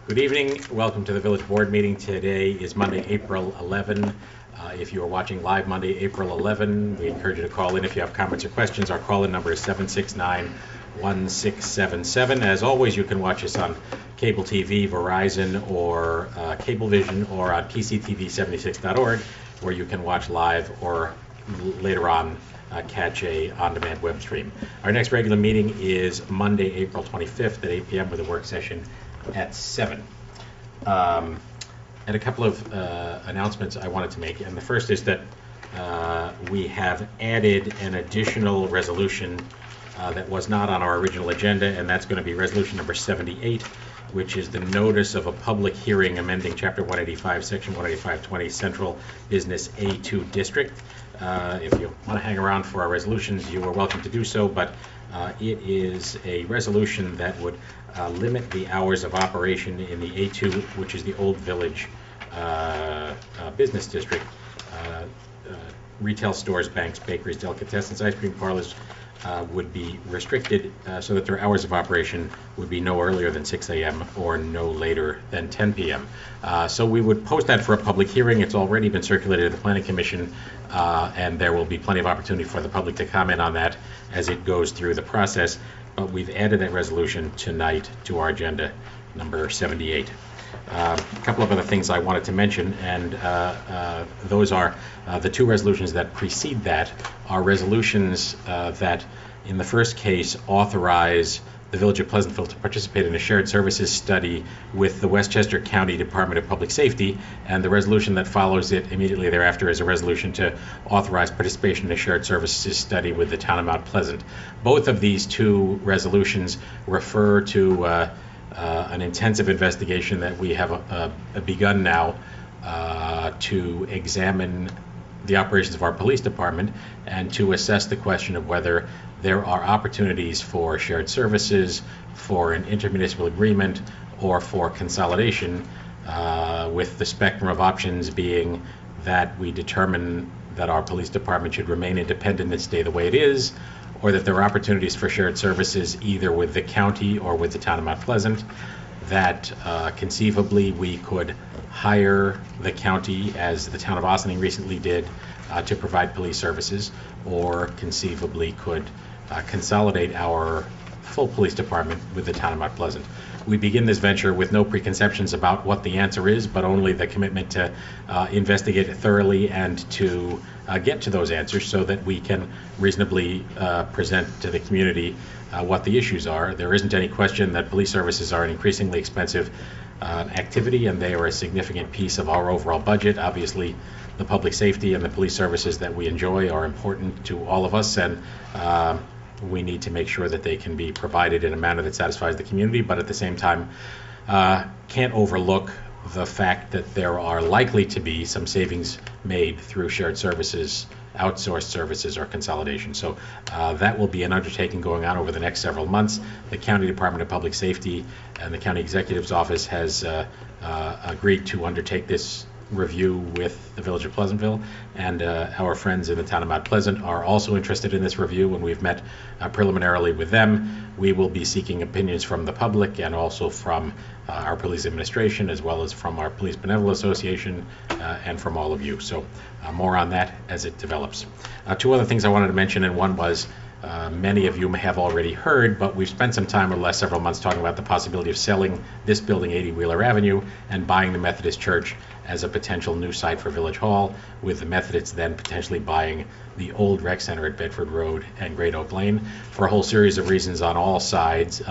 Good evening. Welcome to the Village Board meeting. Today is Monday, April 11. If you are watching live Monday, April 11, we encourage you to call in if you have comments or questions. Our call-in number is 769-1677. As always, you can watch us on cable TV, Verizon, or Cablevision, or on PCTV76.org, where you can watch live or later on catch a on-demand web stream. Our next regular meeting is Monday, April 25th at 8 p.m. with a work session at 7. And a couple of announcements I wanted to make. And the first is that we have added an additional resolution that was not on our original agenda, and that's going to be resolution number 78, which is the notice of a public hearing amending Chapter 185, Section 18520, Central Business A2 District. If you want to hang around for our resolutions, you are welcome to do so, but it is a resolution that would limit the hours of operation in the A2, which is the Old Village Business District. Retail stores, banks, bakeries, delicatessens, ice cream parlors would be restricted so that their hours of operation would be no earlier than 6 a.m. or no later than 10 p.m. So we would post that for a public hearing. It's already been circulated to the Planning Commission, and there will be plenty of opportunity for the public to comment on that as it goes through the process. But we've added that resolution tonight to our agenda, number 78. A couple of other things I wanted to mention, and those are the two resolutions that precede that are resolutions that, in the first case, authorize the Village of Pleasantville to participate in a shared services study with the Westchester County Department of Public Safety, and the resolution that follows it immediately thereafter is a resolution to authorize participation in a shared services study with the town of Mount Pleasant. Both of these two resolutions refer to an intensive investigation that we have begun now to examine the operations of our police department and to assess the question of whether there are opportunities for shared services, for an intermunicipal agreement, or for consolidation, with the spectrum of options being that we determine that our police department should remain independent and stay the way it is, or that there are opportunities for shared services either with the county or with the town of Mount Pleasant, that conceivably we could hire the county, as the town of Ossining recently did, to provide police services, or conceivably could consolidate our full police department with the town of Mount Pleasant. We begin this venture with no preconceptions about what the answer is, but only the commitment to investigate it thoroughly and to get to those answers so that we can reasonably present to the community what the issues are. There isn't any question that police services are an increasingly expensive activity, and they are a significant piece of our overall budget. Obviously, the public safety and the police services that we enjoy are important to all of us, and we need to make sure that they can be provided in a manner that satisfies the community, but at the same time can't overlook the fact that there are likely to be some savings made through shared services, outsourced services, or consolidation. So that will be an undertaking going on over the next several months. The County Department of Public Safety and the County Executive's Office has agreed to undertake this review with the Village of Pleasantville, and our friends in the town of Mount Pleasant are also interested in this review, and we've met preliminarily with them. We will be seeking opinions from the public and also from our police administration, as well as from our Police Benevolent Association and from all of you. So more on that as it develops. Two other things I wanted to mention, and one was many of you may have already heard, but we've spent some time over the last several months talking about the possibility of selling this building, 80 Wheeler Avenue, and buying the Methodist Church as a potential new site for Village Hall, with the Methodists then potentially buying the old rec center at Bedford Road and Great Oak Lane. For a whole series of reasons on all sides,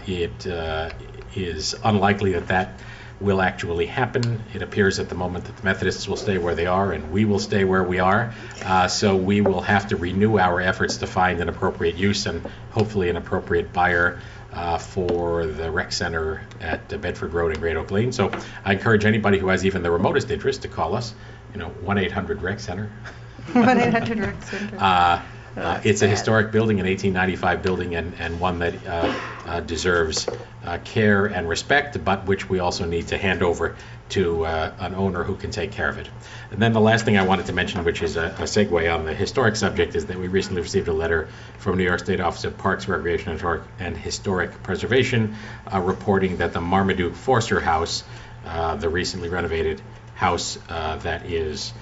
it is unlikely that that will actually happen. It appears at the moment that the Methodists will stay where they are and we will stay where we are. So we will have to renew our efforts to find an appropriate use and hopefully an appropriate buyer for the rec center at Bedford Road and Great Oak Lane. So I encourage anybody who has even the remotest interest to call us, 1-800-REC-CENTER. 1-800-REC-CENTER. It's a historic building, an 1895 building, and one that deserves care and respect, but which we also need to hand over to an owner who can take care of it. And then the last thing I wanted to mention, which is a segue on the historic subject, is that we recently received a letter from New York State Office of Parks, Recreation, and Historic Preservation reporting that the Marmaduke Forster House, the recently renovated house that is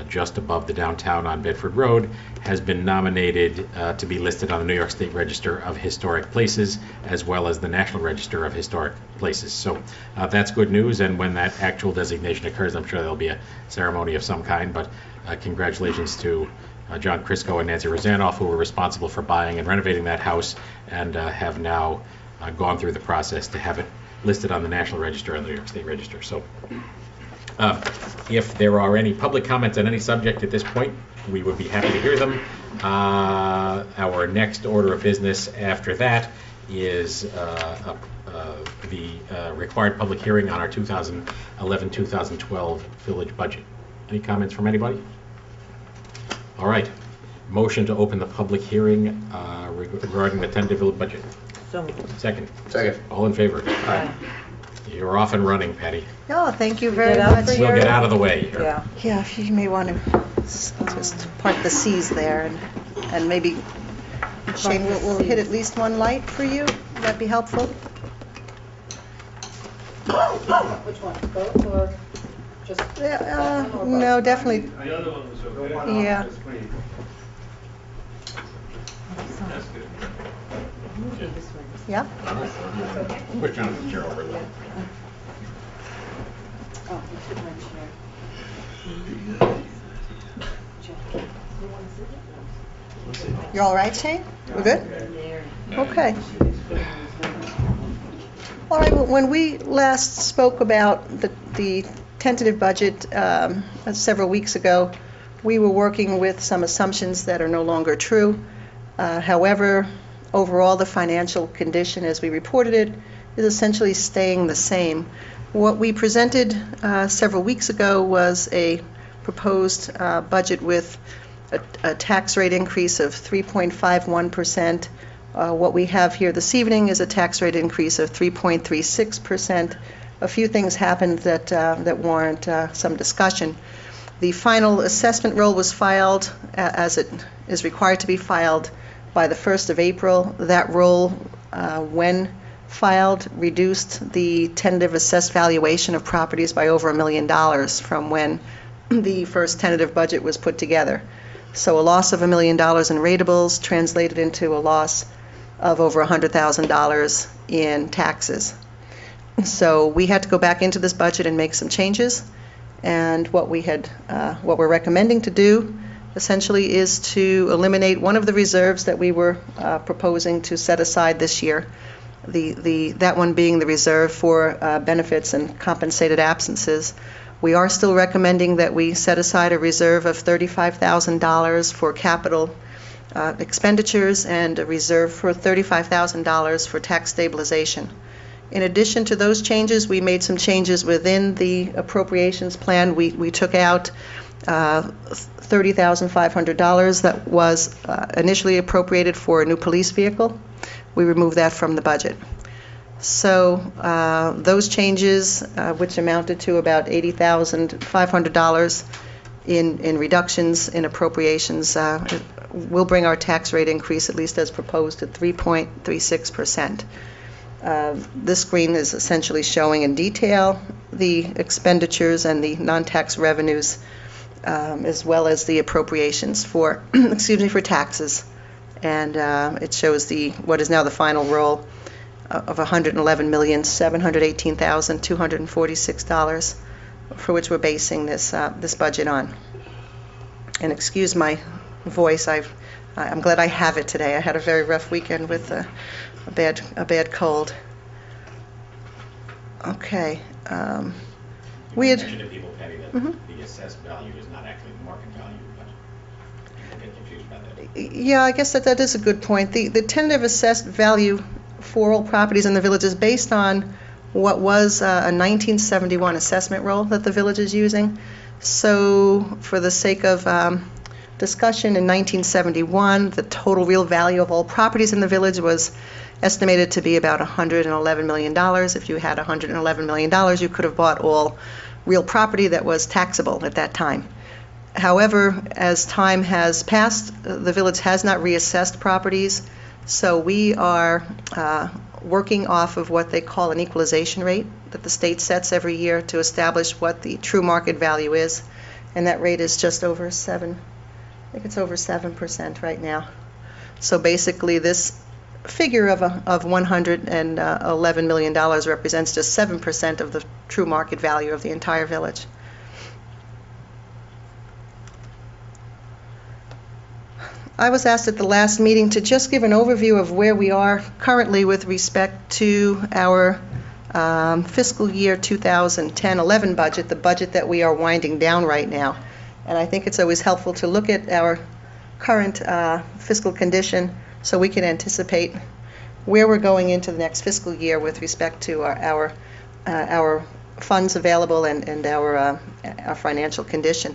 just above the downtown on Bedford Road, has been nominated to be listed on the New York State Register of Historic Places, as well as the National Register of Historic Places. So that's good news, and when that actual designation occurs, I'm sure there'll be a ceremony of some kind, but congratulations to John Crisco and Nancy Rosanoff, who were responsible for buying and renovating that house, and have now gone through the process to have it listed on the National Register and the New York State Register. So if there are any public comments on any subject at this point, we would be happy to hear them. Our next order of business after that is the required public hearing on our 2011-2012 village budget. Any comments from anybody? All right. Motion to open the public hearing regarding the tentative village budget. So moved. Second. Second. All in favor? Aye. You're off and running, Patty. Oh, thank you very Get out much. for We'll your- get out of the way here. Yeah. Yeah, if you may want to just part the Cs there, and maybe, Shane, we'll hit at least one light for you. Would that be helpful? Which one, both or just? No, definitely, The other one was okay. yeah. That's clean. That's good. Yeah? Push Jonathan's chair over there. Oh, you should my chair. You're all right, Shane? We're good? Okay. All right, well, when we last spoke about the tentative budget several weeks ago, we were working with some assumptions that are no longer true. However, overall, the financial condition as we reported it is essentially staying the same. What we presented several weeks ago was a proposed budget with a tax rate increase of 3.51%. What we have here this evening is a tax rate increase of 3.36%. A few things happened that warrant some discussion. The final assessment roll was filed as it is required to be filed by the 1st of April. That roll, when filed, reduced the tentative assessed valuation of properties by over $1 million from when the first tentative budget was put together. So a loss of $1 million in ratables translated into a loss of over $100,000 in taxes. So we had to go back into this budget and make some changes. And what we're recommending to do essentially is to eliminate one of the reserves that we were proposing to set aside this year. That one being the reserve for benefits and compensated absences. We are still recommending that we set aside a reserve of $35,000 for capital expenditures and a reserve for $35,000 for tax stabilization. In addition to those changes, we made some changes within the appropriations plan. We took out $30,500 that was initially appropriated for a new police vehicle. We removed that from the budget. So those changes, which amounted to about $80,500 in reductions in appropriations, will bring our tax rate increase, at least as proposed, to 3.36%. This screen is essentially showing in detail the expenditures and the non-tax revenues, as well as the appropriations for, for taxes. And it shows what is now the final roll of $111,718,246, for which we're basing this budget on. And excuse my voice, I'm glad I have it today. I had a very rough weekend with a bad cold. Okay. We had mentioned to people, Patty, that the assessed value is not actually the market value, but people get confused about that. Yeah, I guess that is a good point. The tentative assessed value for all properties in the village is based on what was a 1971 assessment roll that the village is using. So for the sake of discussion, in 1971, the total real value of all properties in the village was estimated to be about $111 million. If you had $111 million, you could have bought all real property that was taxable at that time. However, as time has passed, the village has not reassessed properties, so we are working off of what they call an equalization rate that the state sets every year to establish what the true market value is, and that rate is just over 7%. I think it's over 7% right now. So basically, this figure of $111 million represents just 7% of the true market value of the entire village. I was asked at the last meeting to just give an overview of where we are currently with respect to our fiscal year 2010-11 budget, the budget that we are winding down right now. And I think it's always helpful to look at our current fiscal condition so we can anticipate where we're going into the next fiscal year with respect to our funds available and our financial condition.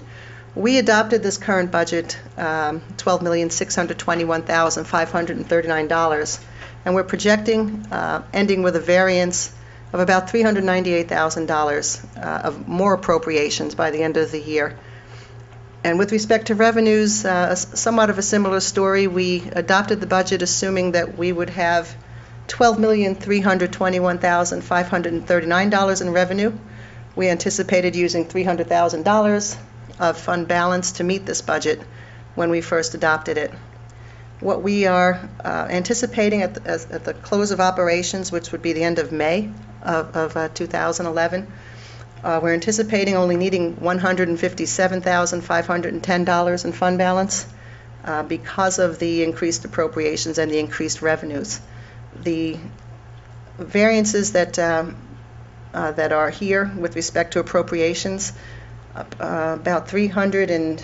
We adopted this current budget, $12,621,539, and we're projecting ending with a variance of about $398,000 of more appropriations by the end of the year. And with respect to revenues, somewhat of a similar story. We adopted the budget assuming that we would have $12,321,539 in revenue. We anticipated using $300,000 of fund balance to meet this budget when we first adopted it. What we are anticipating at the close of operations, which would be the end of May of 2011, we're anticipating only needing $157,510 in fund balance because of the increased appropriations and the increased revenues. The variances that are here with respect to appropriations, about $300,000 and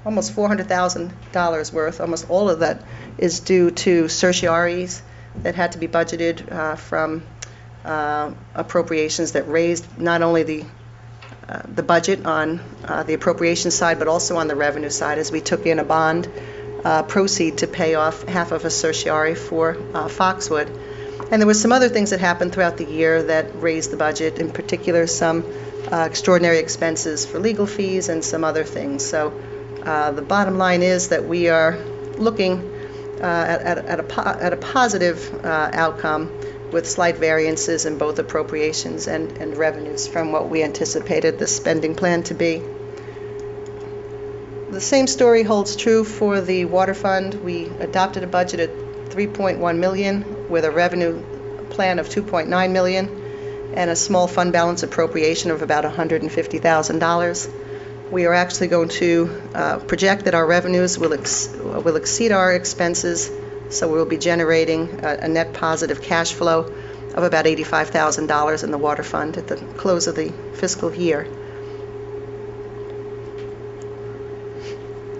almost $400,000 worth. Almost all of that is due to certiorieries that had to be budgeted from appropriations that raised not only the budget on the appropriation side, but also on the revenue side, as we took in a bond proceed to pay off half of a certiorari for Foxwood. And there were some other things that happened throughout the year that raised the budget, in particular some extraordinary expenses for legal fees and some other things. So the bottom line is that we are looking at a positive outcome with slight variances in both appropriations and revenues from what we anticipated the spending plan to be. The same story holds true for the water fund. We adopted a budget at $3.1 million with a revenue plan of $2.9 million and a small fund balance appropriation of about $150,000. We are actually going to project that our revenues will exceed our expenses, so we'll be generating a net positive cash flow of about $85,000 in the water fund at the close of the fiscal year.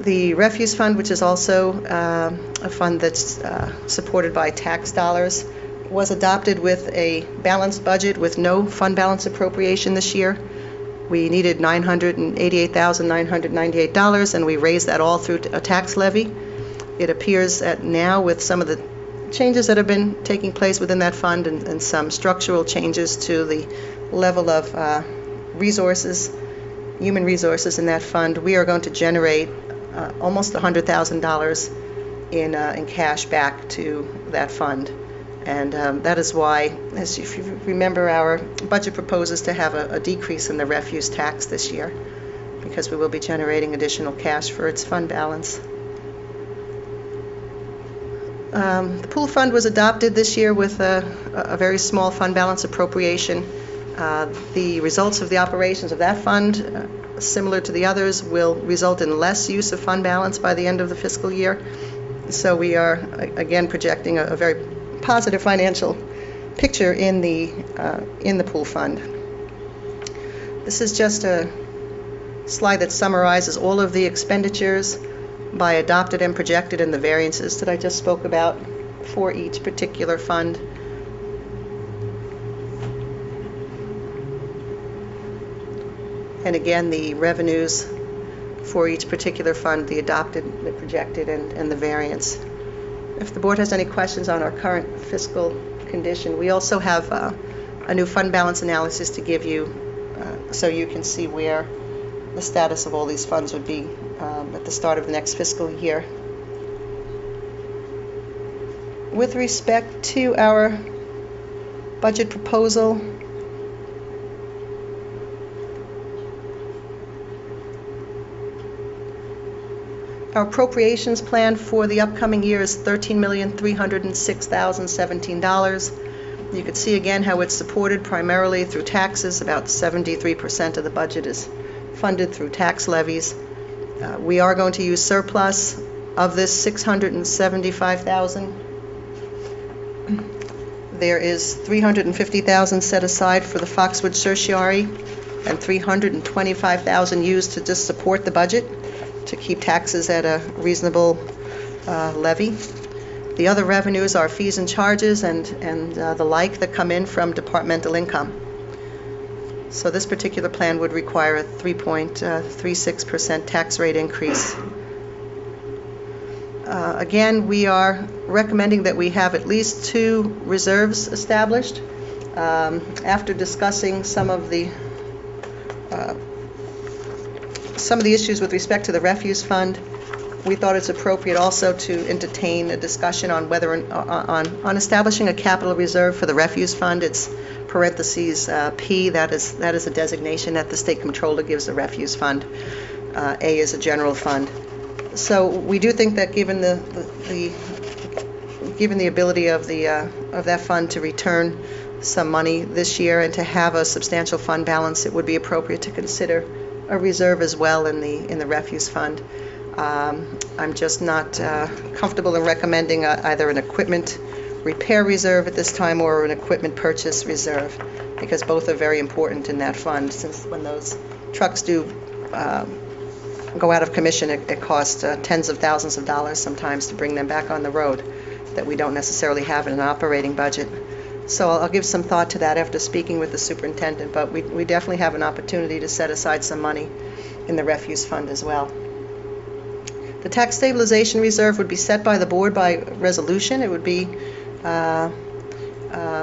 The refuse fund, which is also a fund that's supported by tax dollars, was adopted with a balanced budget with no fund balance appropriation this year. We needed $988,998, and we raised that all through a tax levy. It appears that now, with some of the changes that have been taking place within that fund and some structural changes to the level of resources, human resources in that fund, we are going to generate almost $100,000 in cash back to that fund. And that is why, as if you remember, our budget proposes to have a decrease in the refuse tax this year because we will be generating additional cash for its fund balance. The pool fund was adopted this year with a very small fund balance appropriation. The results of the operations of that fund, similar to the others, will result in less use of fund balance by the end of the fiscal year. So we are, again, projecting a very positive financial picture in the pool fund. This is just a slide that summarizes all of the expenditures by adopted and projected and the variances that I just spoke about for each particular fund. And again, the revenues for each particular fund, the adopted, the projected, and the variance. If the board has any questions on our current fiscal condition, we also have a new fund balance analysis to give you so you can see where the status of all these funds would be at the start of the next fiscal year. With respect to our budget proposal, our appropriations plan for the upcoming year is $13,306,017. You can see again how it's supported primarily through taxes. About 73% of the budget is funded through tax levies. We are going to use surplus of this $675,000. There is $350,000 set aside for the Foxwood Certiorari and $325,000 used to just support the budget, to keep taxes at a reasonable levy. The other revenues are fees and charges and the like that come in from departmental income. So this particular plan would require a 3.36% tax rate increase. Again, we are recommending that we have at least 2 reserves established. After discussing some of the issues with respect to the refuse fund, we thought it's appropriate also to entertain a discussion on whether on establishing a capital reserve for the refuse fund. It's parentheses P, that is a designation that the state comptroller gives the refuse fund. A is a general fund. So we do think that given the ability of that fund to return some money this year and to have a substantial fund balance, it would be appropriate to consider a reserve as well in the refuse fund. I'm just not comfortable in recommending either an equipment repair reserve at this time or an equipment purchase reserve, because both are very important in that fund, since when those trucks do go out of commission, it costs tens of thousands of dollars sometimes to bring them back on the road that we don't necessarily have in an operating budget. So I'll give some thought to that after speaking with the superintendent, but we definitely have an opportunity to set aside some money in the refuse fund as well. The tax stabilization reserve would be set by the board by resolution. It would be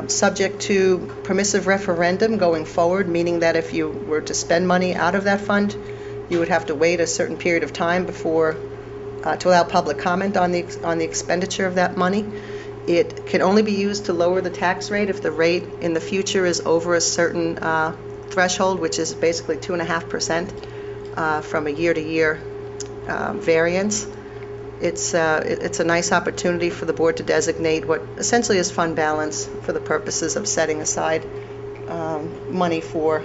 subject to permissive referendum going forward, meaning that if you were to spend money out of that fund, you would have to wait a certain period of time before to allow public comment on the expenditure of that money. It can only be used to lower the tax rate if the rate in the future is over a certain threshold, which is basically 2.5% from a year-to-year variance. It's a nice opportunity for the board to designate what essentially is fund balance for the purposes of setting aside money for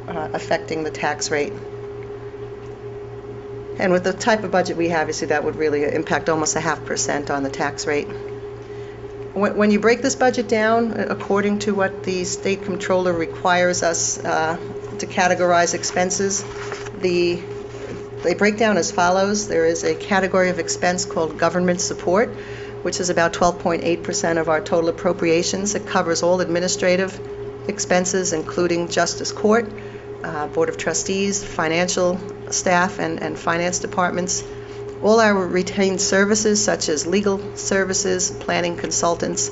affecting the tax rate. And with the type of budget we have, you see that would really impact almost 0.5% on the tax rate. When you break this budget down, according to what the state comptroller requires us to categorize expenses, they break down as follows. There is a category of expense called government support, which is about 12.8% of our total appropriations. It covers all administrative expenses, including justice court, board of trustees, financial staff, and finance departments. All our retained services, such as legal services, planning consultants,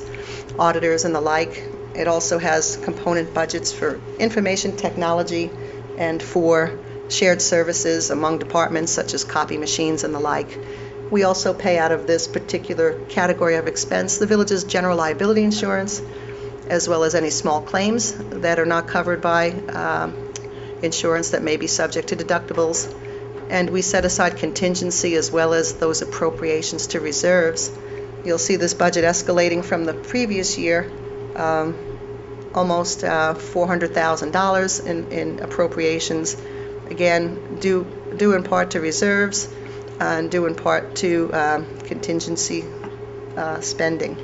auditors, and the like. It also has component budgets for information technology and for shared services among departments, such as copy machines and the like. We also pay out of this particular category of expense the village's general liability insurance, as well as any small claims that are not covered by insurance that may be subject to deductibles. And we set aside contingency as well as those appropriations to reserves. You'll see this budget escalating from the previous year, almost $400,000 in appropriations. Again, due in part to reserves and due in part to contingency spending.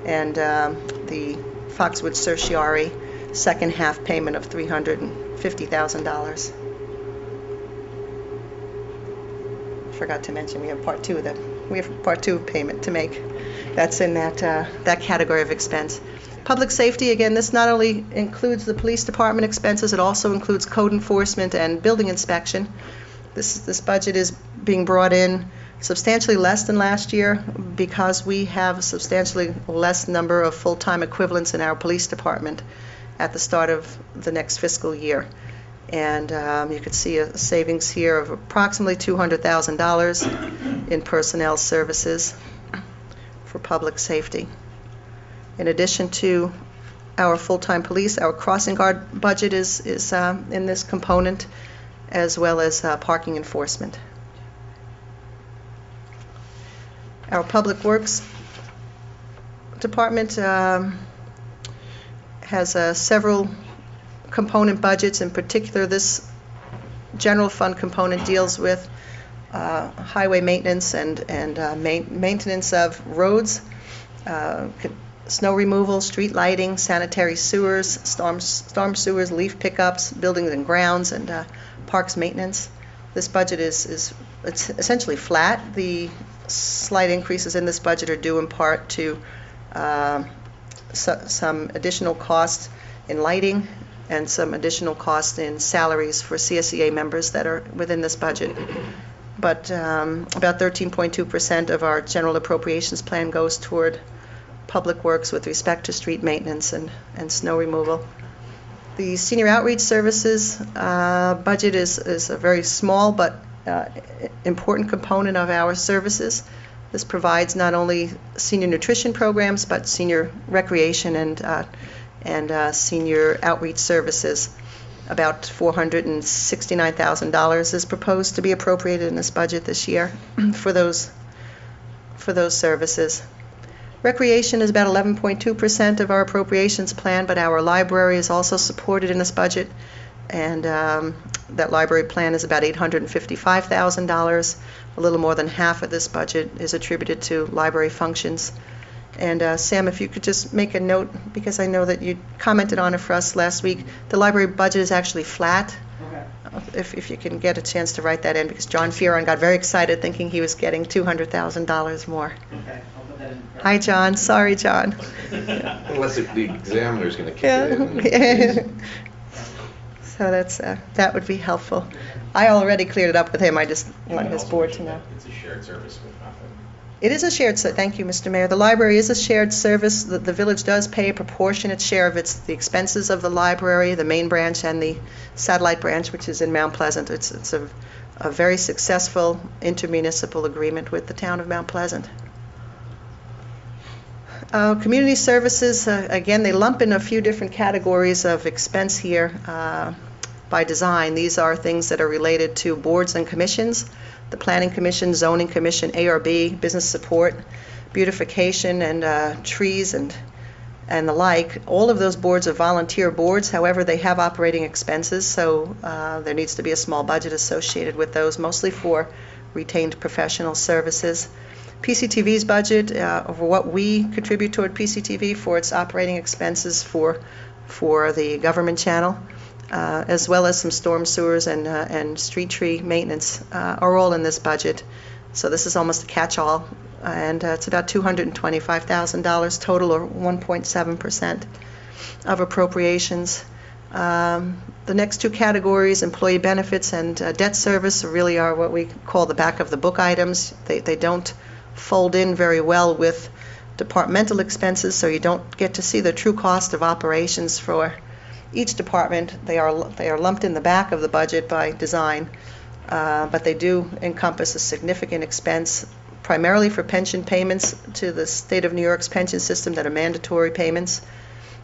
And the Foxwood Certiorari second half payment of $350,000. Forgot to mention we have part two payment to make. That's in that category of expense. Public safety, again, this not only includes the police department expenses, it also includes code enforcement and building inspection. This budget is being brought in substantially less than last year because we have a substantially less number of full-time equivalents in our police department. at the start of the next fiscal year. And you could see a savings here of approximately $200,000 in personnel services for public safety. In addition to our full-time police, our crossing guard budget is in this component, as well as parking enforcement. Our Public Works Department has several component budgets. In particular, this general fund component deals with highway maintenance and maintenance of roads, snow removal, street lighting, sanitary sewers, storm sewers, leaf pickups, buildings and grounds, and parks maintenance. This budget it's essentially flat. The slight increases in this budget are due in part to some additional costs in lighting and some additional costs in salaries for CSEA members that are within this budget. But about 13.2% of our general appropriations plan goes toward public works with respect to street maintenance and snow removal. The Senior Outreach Services budget is a very small but important component of our services. This provides not only senior nutrition programs, but senior recreation and senior outreach services. About $469,000 is proposed to be appropriated in this budget this year for those services. Recreation is about 11.2% of our appropriations plan, but our library is also supported in this budget, and that library plan is about $855,000. A little more than half of this budget is attributed to library functions. And Sam, if you could just make a note, because I know that you commented on it for us last week, the library budget is actually flat. Okay. If you can get a chance to write that in, because John Fearon got very excited thinking he was getting $200,000 more. Okay, I'll put that in. Hi, John. Sorry, John. Unless the examiner's going to kick Yeah. it in. So that would be helpful. I already cleared it up with him. I just want his board to know. It's a shared service with nothing. It is a shared service. Thank you, Mr. Mayor. The library is a shared service. The village does pay a proportionate share of the expenses of the library, the main branch, and the satellite branch, which is in Mount Pleasant. It's a very successful intermunicipal agreement with the town of Mount Pleasant. Community services, again, they lump in a few different categories of expense here by design. These are things that are related to boards and commissions, the Planning Commission, Zoning Commission, ARB, business support, beautification, and trees and the like. All of those boards are volunteer boards. However, they have operating expenses, so there needs to be a small budget associated with those, mostly for retained professional services. PCTV's budget, over what we contribute toward PCTV for its operating expenses for the government channel, as well as some storm sewers and street tree maintenance, are all in this budget. So this is almost a catch-all, and it's about $225,000 total, or 1.7% of appropriations. The next two categories, employee benefits and debt service, really are what we call the back of the book items. They don't fold in very well with departmental expenses, so you don't get to see the true cost of operations for each department. They are lumped in the back of the budget by design, but they do encompass a significant expense, primarily for pension payments to the state of New York's pension system that are mandatory payments,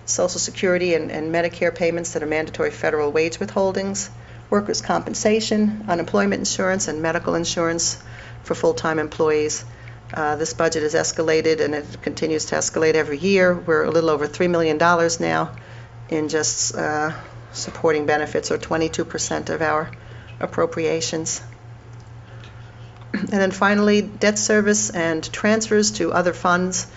Social Security and Medicare payments that are mandatory federal wage withholdings, workers' compensation, unemployment insurance, and medical insurance for full-time employees. This budget is escalated, and it continues to escalate every year. We're a little over $3 million now in just supporting benefits, or 22% of our appropriations. And then finally, debt service and transfers to other funds.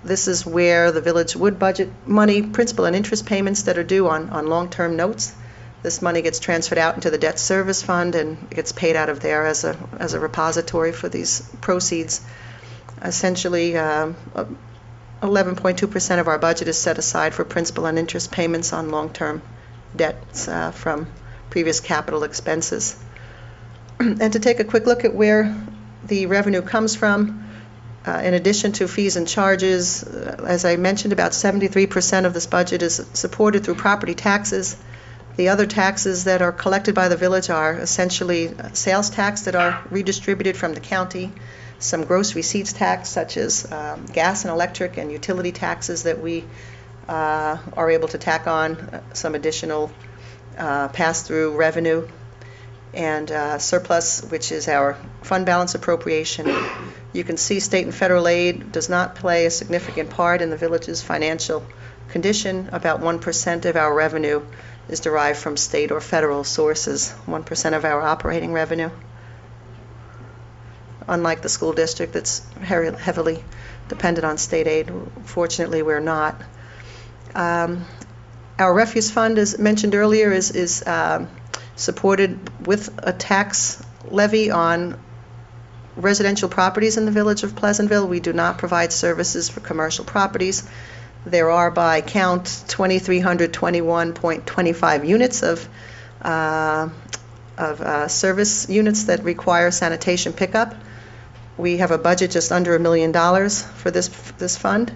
This is where the village would budget money, principal and interest payments that are due on long-term notes. This money gets transferred out into the debt service fund and it gets paid out of there as a repository for these proceeds. Essentially, 11.2% of our budget is set aside for principal and interest payments on long-term debts from previous capital expenses. And to take a quick look at where the revenue comes from, In addition to fees and charges, as I mentioned, about 73% of this budget is supported through property taxes. The other taxes that are collected by the village are essentially sales tax that are redistributed from the county, some gross receipts tax such as gas and electric and utility taxes that we are able to tack on, some additional pass-through revenue, and surplus, which is our fund balance appropriation. You can see state and federal aid does not play a significant part in the village's financial condition. About 1% of our revenue is derived from state or federal sources, 1% of our operating revenue. Unlike the school district that's heavily dependent on state aid, fortunately we're not. Our refuse fund, as mentioned earlier, is supported with a tax levy on residential properties in the village of Pleasantville. We do not provide services for commercial properties. There are, by count, 2,321.25 units of service units that require sanitation pickup. We have a budget just under $1 million for this fund.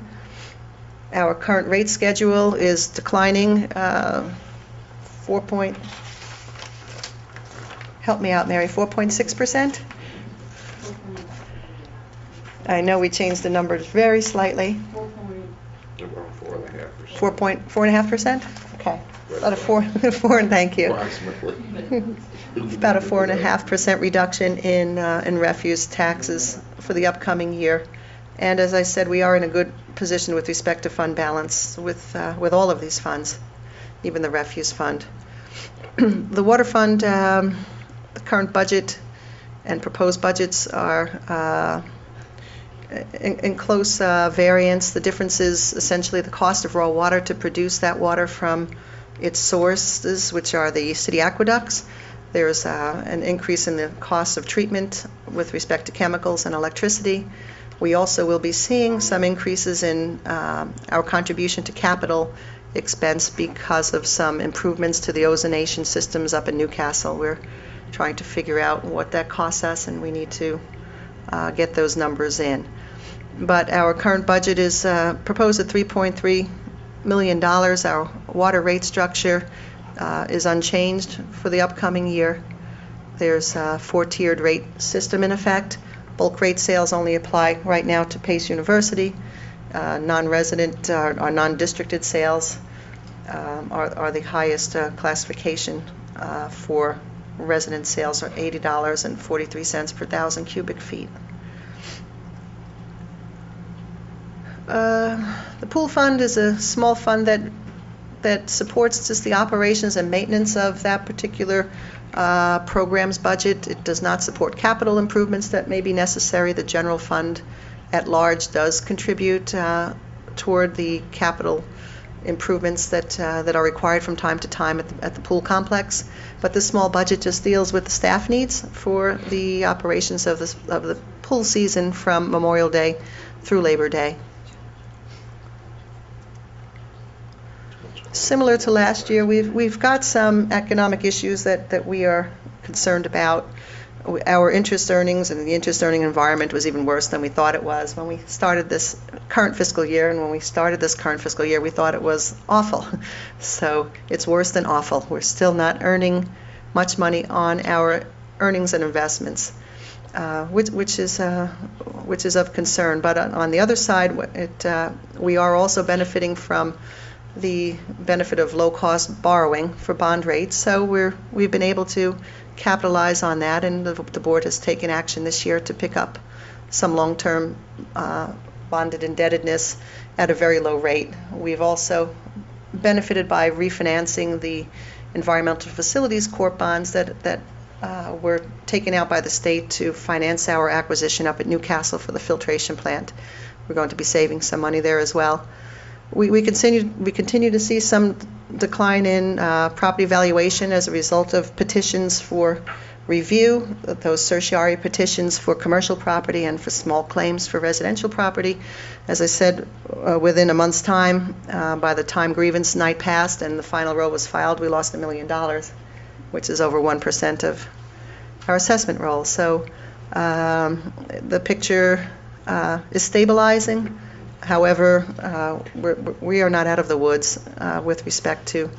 Our current rate schedule is declining 4.6%. I know we changed the numbers very slightly. 4.5%. 4.5%? Okay. About a four, thank you. Approximately. About a 4.5% reduction in refuse taxes for the upcoming year. And as I said, we are in a good position with respect to fund balance with all of these funds, even the refuse fund. The water fund, the current budget and proposed budgets are in close variance. The difference is essentially the cost of raw water to produce that water from its sources, which are the city aqueducts. There's an increase in the cost of treatment with respect to chemicals and electricity. We also will be seeing some increases in our contribution to capital expense because of some improvements to the ozonation systems up in Newcastle. We're trying to figure out what that costs us, and we need to get those numbers in. But our current budget is proposed at $3.3 million. Our water rate structure is unchanged for the upcoming year. There's a four-tiered rate system in effect. Bulk rate sales only apply right now to Pace University. Non-resident or non-districted sales are the highest classification for resident sales, are $80.43 per 1,000 cubic feet. The pool fund is a small fund that supports just the operations and maintenance of that particular program's budget. It does not support capital improvements that may be necessary. The general fund at large does contribute toward the capital improvements that are required from time to time at the pool complex. But this small budget just deals with the staff needs for the operations of the pool season from Memorial Day through Labor Day. Similar to last year, we've got some economic issues that we are concerned about. Our interest earnings and the interest earning environment was even worse than we thought it was when we started this current fiscal year. And when we started this current fiscal year, we thought it was awful. So it's worse than awful. We're still not earning much money on our earnings and investments, which is of concern. But on the other side, we are also benefiting from the benefit of low-cost borrowing for bond rates. So we've been able to capitalize on that, and the board has taken action this year to pick up some long-term bonded indebtedness at a very low rate. We've also benefited by refinancing the Environmental Facilities Corp bonds that were taken out by the state to finance our acquisition up at Newcastle for the filtration plant. We're going to be saving some money there as well. We continue to see some decline in property valuation as a result of petitions for review, those certiorari petitions for commercial property and for small claims for residential property. As I said, within a month's time, by the time grievance night passed and the final roll was filed, we lost $1 million, which is over 1% of our assessment roll. So the picture is stabilizing. However, we are not out of the woods with respect to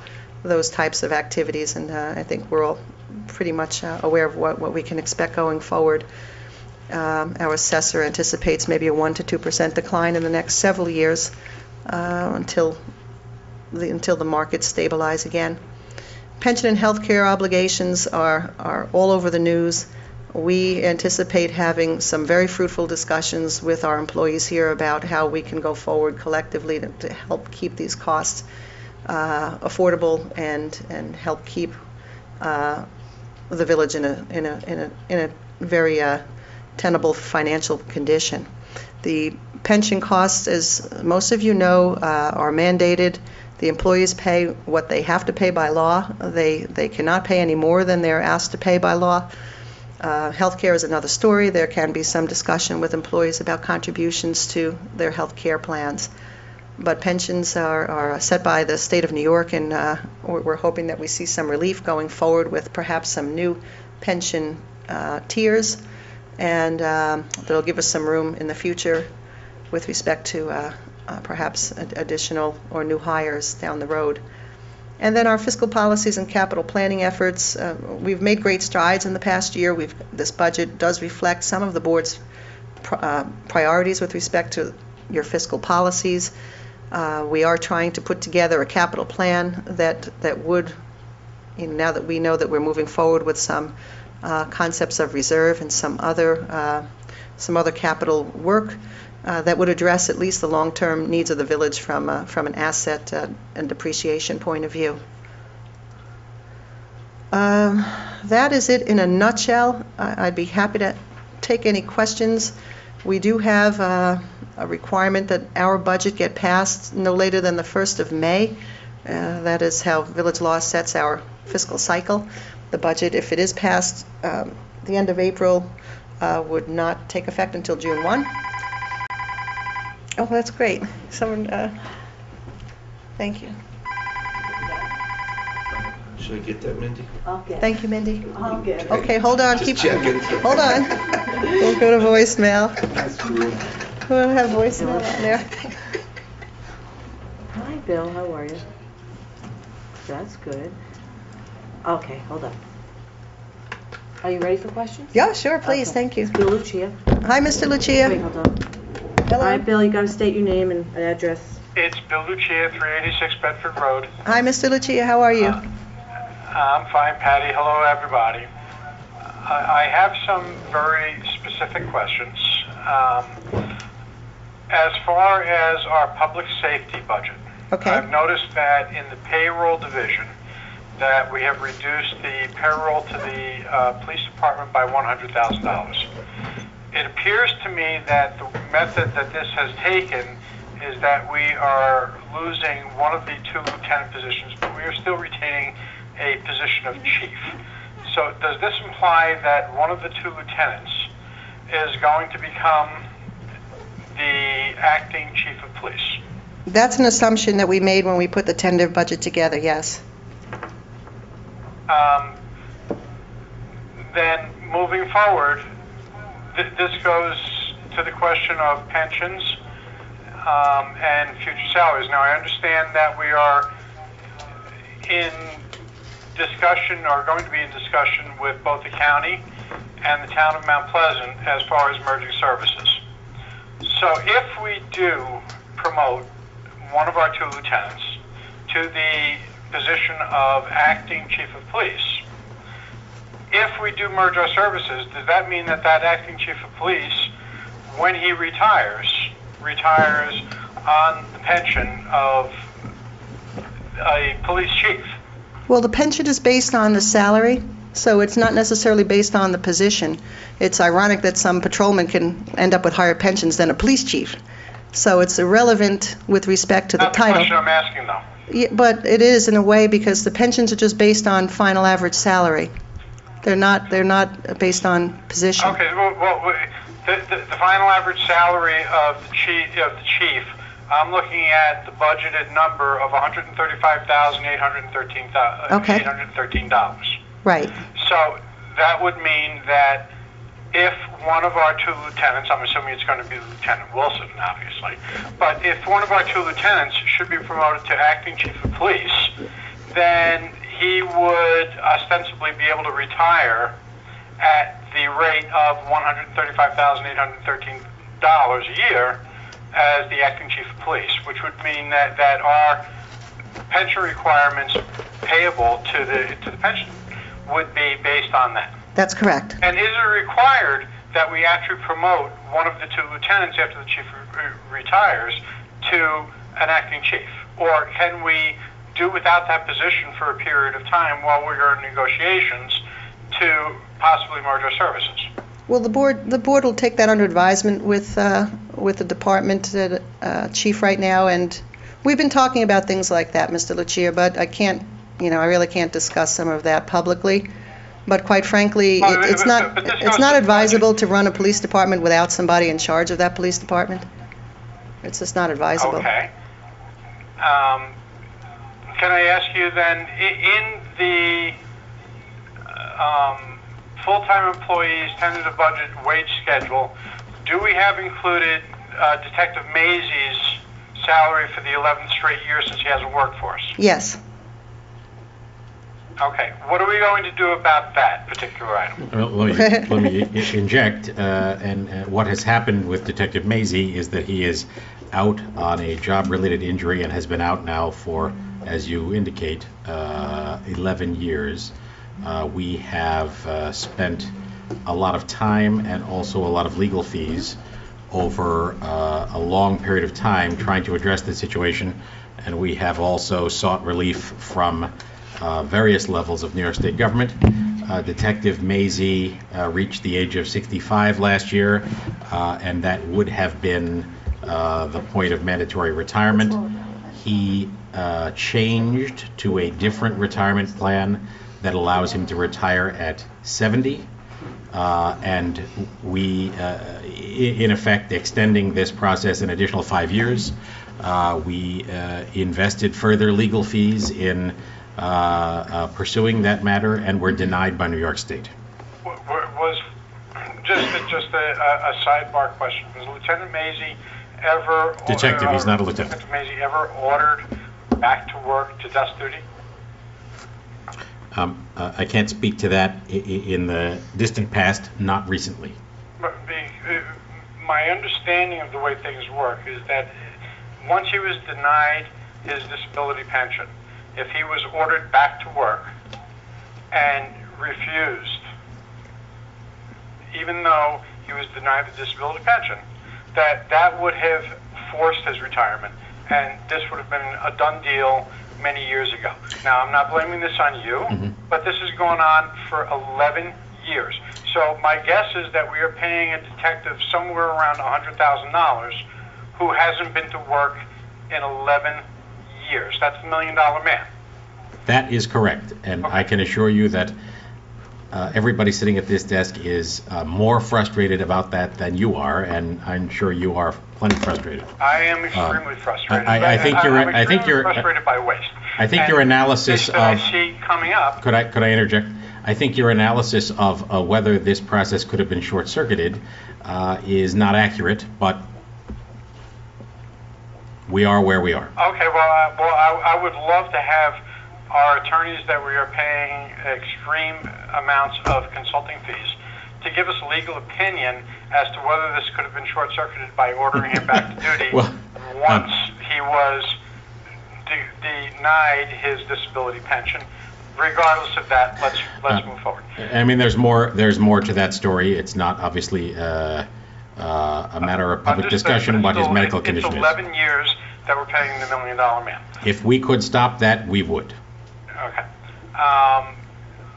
those types of activities, and I think we're all pretty much aware of what we can expect going forward. Our assessor anticipates maybe a 1 to 2% decline in the next several years until the markets stabilize again. Pension and health care obligations are all over the news. We anticipate having some very fruitful discussions with our employees here about how we can go forward collectively to help keep these costs affordable and help keep the village in a very tenable financial condition. The pension costs, as most of you know, are mandated. The employees pay what they have to pay by law. They cannot pay any more than they're asked to pay by law. Healthcare is another story. There can be some discussion with employees about contributions to their health care plans. But pensions are set by the state of New York, and we're hoping that we see some relief going forward with perhaps some new pension tiers, and that'll give us some room in the future with respect to perhaps additional or new hires down the road. And then our fiscal policies and capital planning efforts. We've made great strides in the past year. This budget does reflect some of the board's priorities with respect to your fiscal policies. We are trying to put together a capital plan that would, now that we know that we're moving forward with some concepts of reserve and some other capital work, that would address at least the long-term needs of the village from an asset and depreciation point of view. That is it in a nutshell. I'd be happy to take any questions. We do have a requirement that our budget get passed no later than the 1st of May. That is how village law sets our fiscal cycle. The budget, if it is passed the end of April, would not take effect until June 1. Oh, that's great. Someone, thank you. Should I get that, Mindy? I'll get it. Thank you, Mindy. I'll get it. Okay, hold on. Just checking. Hold on. We'll go to voicemail. We'll have voicemail on there. Hi, Bill, how are you? That's good. Okay, hold on. Are you ready for questions? Yeah, sure, please. Okay. Thank you. It's Bill Lucia. Hi, Mr. Wait, Lucia. hold on. All Hello. right, Bill, you gotta state your name and address. It's Bill Lucia, 386 Bedford Road. Hi, Mr. Lucia. How are you? I'm fine, Patty. Hello, everybody. I have some very specific questions. As far as our public safety budget, Okay. I've noticed that in the payroll division that we have reduced the payroll to the police department by $100,000. It appears to me that the method that this has taken is that we are losing one of the 2 lieutenant positions, but we are still retaining a position of chief. So does this imply that one of the 2 lieutenants is going to become the acting chief of police? That's an assumption that we made when we put the tentative budget together, yes. Then moving forward, this goes to the question of pensions and future salaries. Now, I understand that we are in discussion, or going to be in discussion, with both the county and the town of Mount Pleasant as far as merging services. So if we do promote one of our 2 lieutenants to the position of acting chief of police, if we do merge our services, does that mean that that acting chief of police, when he retires on the pension of a police chief? Well, the pension is based on the salary, so it's not necessarily based on the position. It's ironic that some patrolmen can end up with higher pensions than a police chief. So it's irrelevant with respect to the Not the title. question I'm asking, though. Yeah, but it is in a way, because the pensions are just based on final average salary. They're not based on position. Okay, well, the final average salary of the chief, I'm looking at the budgeted number of $135,813. Okay. $813. Right. So that would mean that if one of our two lieutenants, I'm assuming it's going to be Lieutenant Wilson, obviously, but if one of our two lieutenants should be promoted to acting chief of police, then he would ostensibly be able to retire at the rate of $135,813 a year as the acting chief of police, which would mean that our pension requirements payable to the pension would be based on that. That's correct. And is it required that we actually promote one of the two lieutenants after the chief retires to an acting chief? Or can we do without that position for a period of time while we're in negotiations to possibly merge our services? Well, the board will take that under advisement with the department chief right now, and we've been talking about things like that, Mr. Lucia, but I can't, I really can't discuss some of that publicly. But quite frankly, it's not advisable to run a police department without somebody in charge of that police department. It's just not advisable. Okay. Can I ask you then, in the full-time employees tentative budget wage schedule, do we have included Detective Maisie's salary for the 11th straight year since he hasn't worked for us? Yes. Okay. What are we going to do about that particular item? Well, let me inject. And what has happened with Detective Maisie is that he is out on a job-related injury and has been out now for, as you indicate, 11 years. We have spent a lot of time and also a lot of legal fees over a long period of time trying to address the situation, and we have also sought relief from various levels of New York State government. Detective Maisie reached the age of 65 last year, and that would have been the point of mandatory retirement. He changed to a different retirement plan that allows him to retire at 70, and we, in effect, extending this process an additional 5 years. We invested further legal fees in pursuing that matter, and were denied by New York State. Was just a sidebar question? Was Lieutenant Maisie ever Detective? He's not a lieutenant. Detective Maisie ever ordered back to work to desk duty? I can't speak to that in the distant past, not recently. But my understanding of the way things work is that once he was denied his disability pension, if he was ordered back to work and refused, even though he was denied the disability pension, that would have forced his retirement, and this would have been a done deal many years ago. Now, I'm not blaming this on you, but this has gone on for 11 years. So my guess is that we are paying a detective somewhere around $100,000 who hasn't been to work in 11 years. That's the $1 Million Man. That is correct, and I can assure you that everybody sitting at this desk is more frustrated about that than you are, and I'm sure you are plenty frustrated. I am extremely frustrated. I think you're frustrated by waste. I think your analysis of I see coming up. Could I interject? I think your analysis of whether this process could have been short-circuited is not accurate, but we are where we are. Okay, well, I would love to have our attorneys that we are paying extreme amounts of consulting fees to give us a legal opinion as to whether this could have been short-circuited by ordering him back to duty once he was denied his disability pension. Regardless of that, let's move forward. I mean, there's more to that story. It's not obviously a matter of public discussion what his medical condition is. It's 11 years that we're paying the $1 Million Man. If we could stop that, we would. Okay.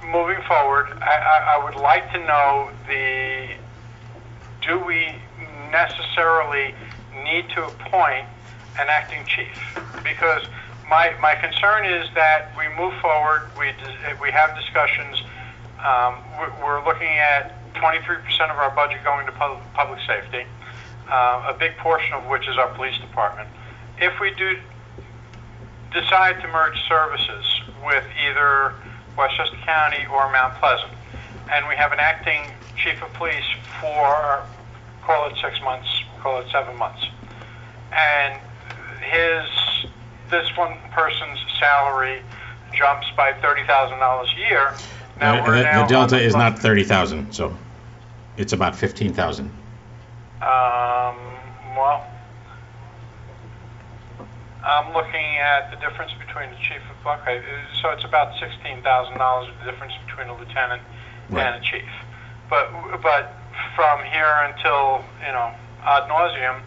Moving forward, I would like to know do we necessarily need to appoint an acting chief? Because my concern is that we move forward, we have discussions, we're looking at 23% of our budget going to public safety, a big portion of which is our police department. If we do decide to merge services with either Westchester County or Mount Pleasant, and we have an acting chief of police for, call it 6 months, call it 7 months. And this one person's salary jumps by $30,000 a year. Now we're now The delta on is not 30,000, so it's about 15,000. Well, I'm looking at the difference between the chief of okay, so it's about $16,000 the difference between a lieutenant and a chief. But from here until ad nauseum,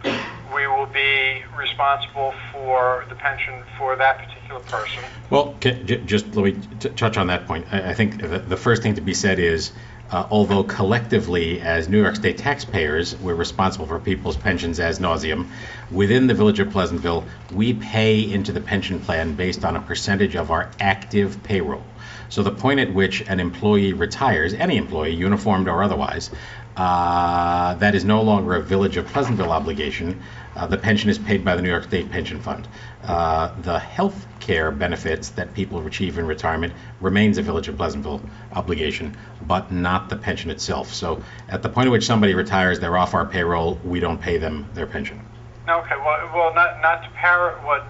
we will be responsible for the pension for that particular person. Well, just let me touch on that point. I think the first thing to be said is, although collectively as New York State taxpayers, we're responsible for people's pensions as nauseum, within the Village of Pleasantville, we pay into the pension plan based on a percentage of our active payroll. So the point at which an employee retires, any employee, uniformed or otherwise, that is no longer a Village of Pleasantville obligation. The pension is paid by the New York State Pension Fund. The health care benefits that people achieve in retirement remains a Village of Pleasantville obligation, but not the pension itself. So at the point at which somebody retires, they're off our payroll, we don't pay them their pension. Okay, well, not to parrot what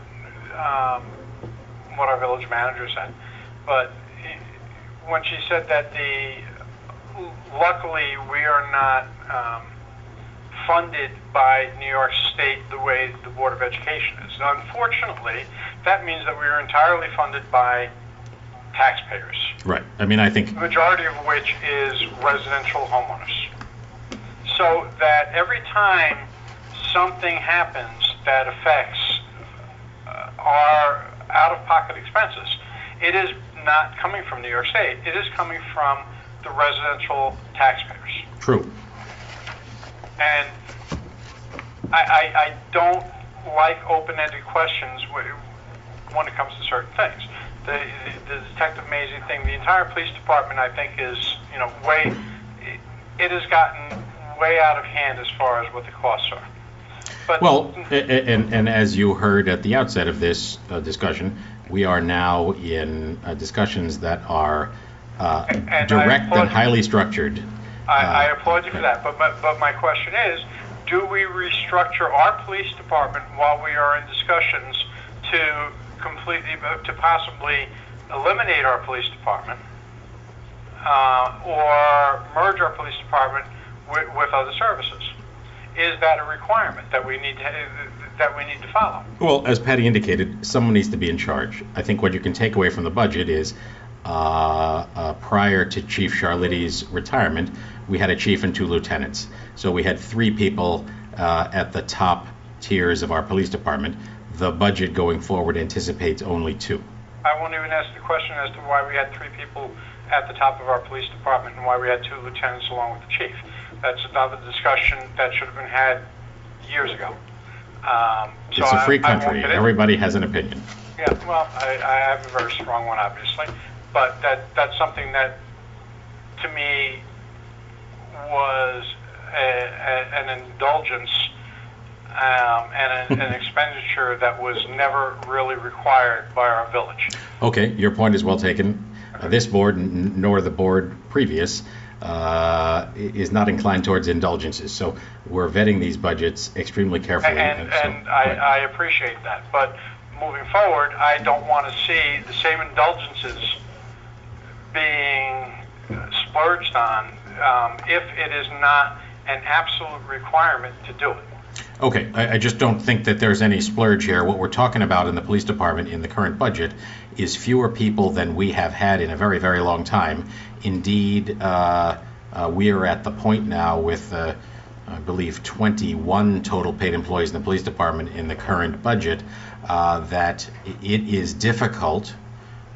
our village manager said, but when she said that luckily we are not funded by New York State the way the Board of Education is. Unfortunately, that means that we are entirely funded by taxpayers. Right. I mean, I think The majority of which is residential homeowners. So that every time something happens that affects our out-of-pocket expenses, it is not coming from New York State. It is coming from the residential taxpayers. true. And I don't like open-ended questions when it comes to certain things. The Detective Maisie thing, the entire police department, I think, is, it has gotten way out of hand as far as what the costs are. But Well, and as you heard at the outset of this discussion, we are now in discussions that are And direct and highly structured. I applaud you for that, but my question is, do we restructure our police department while we are in discussions to possibly eliminate our police department, or merge our police department with other services? Is that a requirement that we need to follow? Well, as Patty indicated, someone needs to be in charge. I think what you can take away from the budget is prior to Chief Charlitti's retirement, we had a chief and 2 lieutenants. So we had 3 people at the top tiers of our police department. The budget going forward anticipates only 2. I won't even ask the question as to why we had 3 people at the top of our police department and why we had 2 lieutenants along with the chief. That's another discussion that should have been had years ago. It's a free I won't country. get in. Everybody has an opinion. Yeah, well, I have a very strong one, obviously, but that's something that, to me, was an indulgence and an expenditure that was never really required by our village. Okay, your point is well taken. This board, nor the board previous, is not inclined towards indulgences. So we're vetting these budgets extremely carefully. And so, I appreciate that. But moving forward, I don't want to see the same indulgences being splurged on if it is not an absolute requirement to do it. Okay, I just don't think that there's any splurge here. What we're talking about in the police department in the current budget is fewer people than we have had in a very, very long time. Indeed, we are at the point now with, I believe, 21 total paid employees in the police department in the current budget, that it is difficult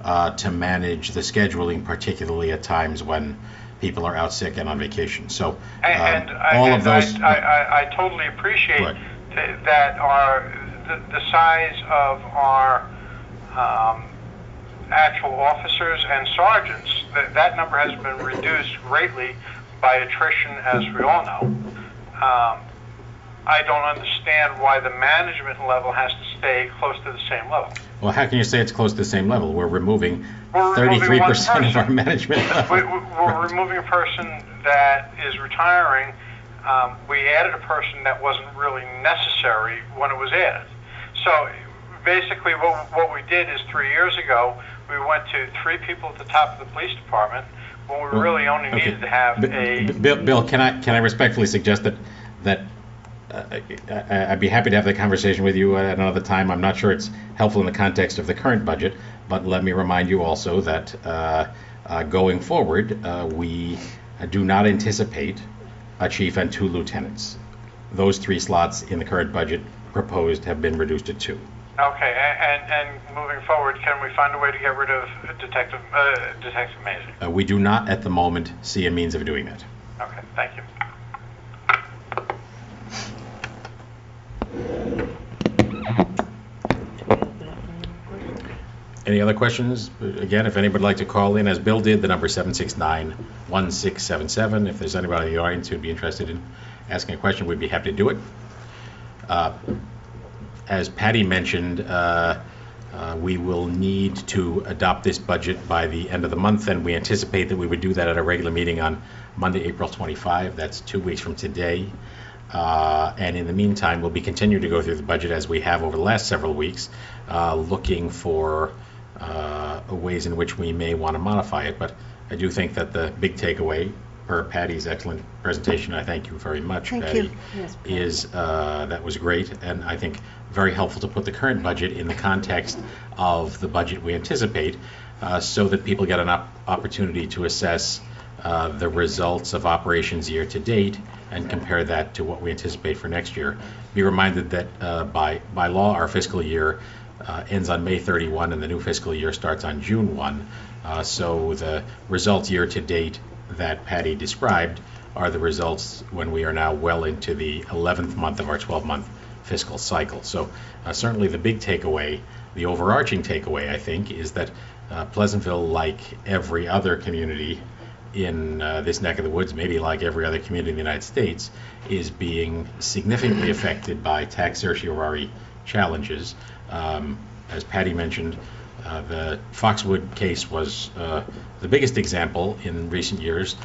to manage the scheduling, particularly at times when people are out sick and on vacation. So all of those. I totally appreciate Right. that the size of our actual officers and sergeants, that number has been reduced greatly by attrition, as we all know. I don't understand why the management level has to stay close to the same level. Well, how can you say it's close to the same level? We're removing We're removing 33% of our person. management level. We're removing a person that is retiring. We added a person that wasn't really necessary when it was added. So basically what we did is 3 years ago, we went to 3 people at the top of the police department when we really only Okay. needed to have Bill, can I respectfully suggest that I'd be happy to have the conversation with you at another time. I'm not sure it's helpful in the context of the current budget, but let me remind you also that going forward, we do not anticipate a chief and 2 lieutenants. Those 3 slots in the current budget proposed have been reduced to 2. Okay, and moving forward, can we find a way to get rid of Detective Mazey? We do not at the moment see a means of doing that. Okay, thank you. Any other questions? Again, if anybody would like to call in, as Bill did, the number 769-1677. If there's anybody in the audience who'd be interested in asking a question, we'd be happy to do it. As Patty mentioned, we will need to adopt this budget by the end of the month, and we anticipate that we would do that at a regular meeting on Monday, April 25. That's 2 weeks from today. And in the meantime, we'll be continuing to go through the budget as we have over the last several weeks, looking for ways in which we may want to modify it. But I do think that the big takeaway, per Patty's excellent presentation, I thank you very much, Thank Patty, you. Yes, is that was great, and I think very helpful to put the current budget in the context of the budget we anticipate, so that people get an opportunity to assess the results of operations year to date and compare that to what we anticipate for next year. Be reminded that by law, our fiscal year ends on May 31 and the new fiscal year starts on June 1. So the results year to date that Patty described are the results when we are now well into the 11th month of our 12-month fiscal cycle. So certainly the big takeaway, the overarching takeaway, I think, is that Pleasantville, like every other community in this neck of the woods, maybe like every other community in the United States, is being significantly affected by tax certiorari challenges. As Patty mentioned, the Foxwood case was the biggest example in recent years,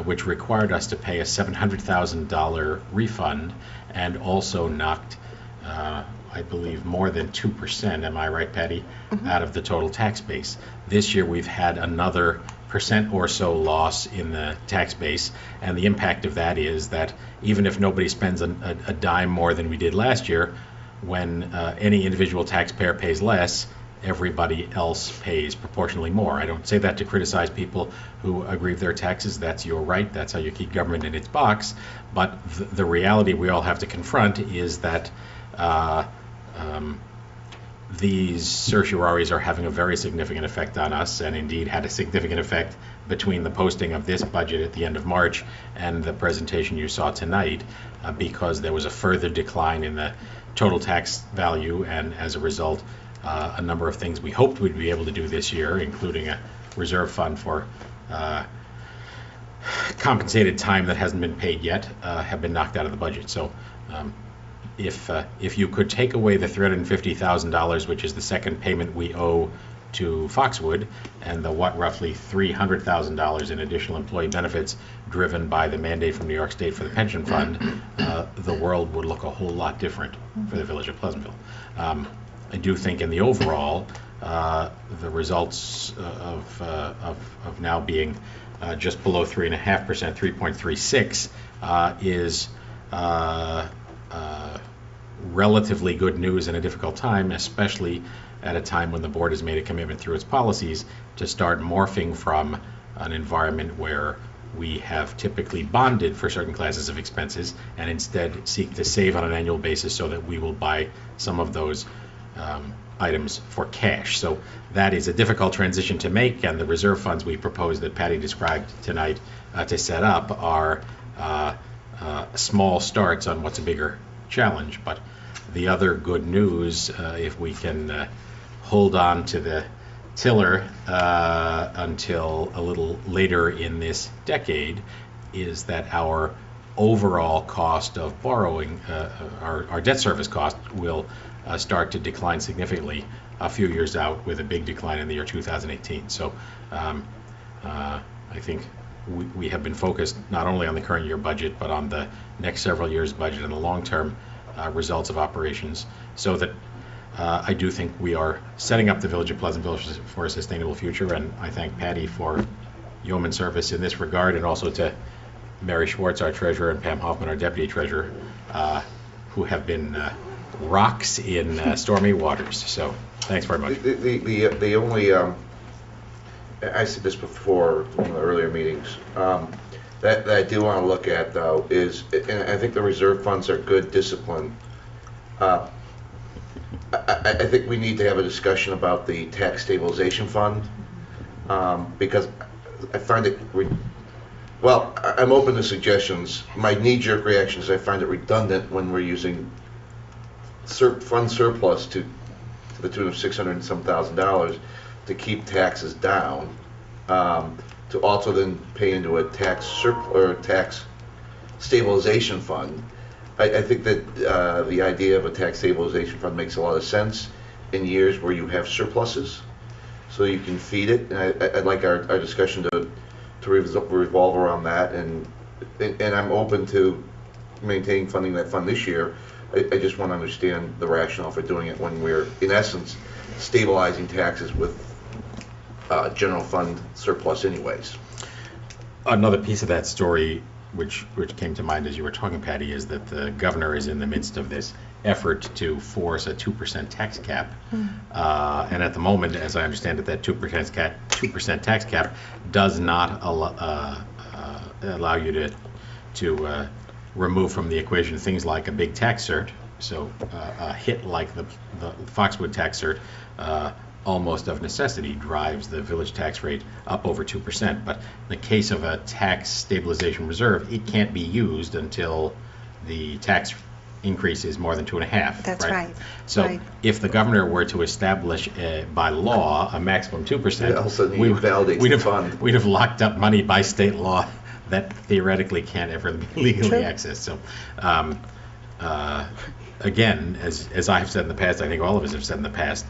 which required us to pay a $700,000 refund and also knocked, I believe, more than 2%, am I right, Patty, out of the total tax base. This year we've had another % or so loss in the tax base, and the impact of that is that even if nobody spends a dime more than we did last year, when any individual taxpayer pays less, everybody else pays proportionally more. I don't say that to criticize people who aggrieve their taxes. That's your right. That's how you keep government in its box. But the reality we all have to confront is that these certioraries are having a very significant effect on us, and indeed had a significant effect between the posting of this budget at the end of March and the presentation you saw tonight, because there was a further decline in the total tax value, and as a result, a number of things we hoped we'd be able to do this year, including a reserve fund for compensated time that hasn't been paid yet, have been knocked out of the budget. So if you could take away the $350,000, which is the second payment we owe to Foxwood, and the roughly $300,000 in additional employee benefits driven by the mandate from New York State for the pension fund, the world would look a whole lot different for the village of Pleasantville. I do think in the overall, the results of now being just below 3.5%, 3.36, is relatively good news in a difficult time, especially at a time when the board has made a commitment through its policies to start morphing from an environment where we have typically bonded for certain classes of expenses and instead seek to save on an annual basis so that we will buy some of those items for cash. So that is a difficult transition to make, and the reserve funds we propose that Patty described tonight to set up are small starts on what's a bigger challenge. But the other good news, if we can hold on to the tiller until a little later in this decade, is that our overall cost of borrowing, our debt service cost will start to decline significantly a few years out, with a big decline in the year 2018. So I think we have been focused not only on the current year budget, but on the next several years' budget and the long-term results of operations, so that I do think we are setting up the Village of Pleasantville for a sustainable future. And I thank Patty for yeoman service in this regard, and also to Mary Schwartz, our treasurer, and Pam Hoffman, our deputy treasurer, who have been rocks in stormy waters. So thanks very much. The only, I said this before in the earlier meetings, that I do want to look at, though, is, and I think the reserve funds are good discipline. I think we need to have a discussion about the tax stabilization fund, because I find it, well, I'm open to suggestions. My knee-jerk reaction is I find it redundant when we're using fund surplus to the tune of $600 and some thousand to keep taxes down, to also then pay into a tax stabilization fund. I think that the idea of a tax stabilization fund makes a lot of sense in years where you have surpluses, so you can feed it. And I'd like our discussion to revolve around that, and I'm open to maintaining funding that fund this year. I just want to understand the rationale for doing it when we're, in essence, stabilizing taxes with general fund surplus anyways. Another piece of that story which came to mind as you were talking, Patty, is that the governor is in the midst of this effort to force a 2% tax cap. And at the moment, as I understand it, that 2% tax cap does not allow you to remove from the equation things like a big tax cert. So a hit like the Foxwood tax cert almost of necessity drives the village tax rate up over 2%. But in the case of a tax stabilization reserve, it can't be used until the tax increase is more than 2.5. That's right. So right. If the governor were to establish by law a maximum 2%, all of a sudden he validates the fund. We'd have locked up money by state law that theoretically can't ever be legally True. accessed. So again, as I have said in the past, I think all of us have said in the past,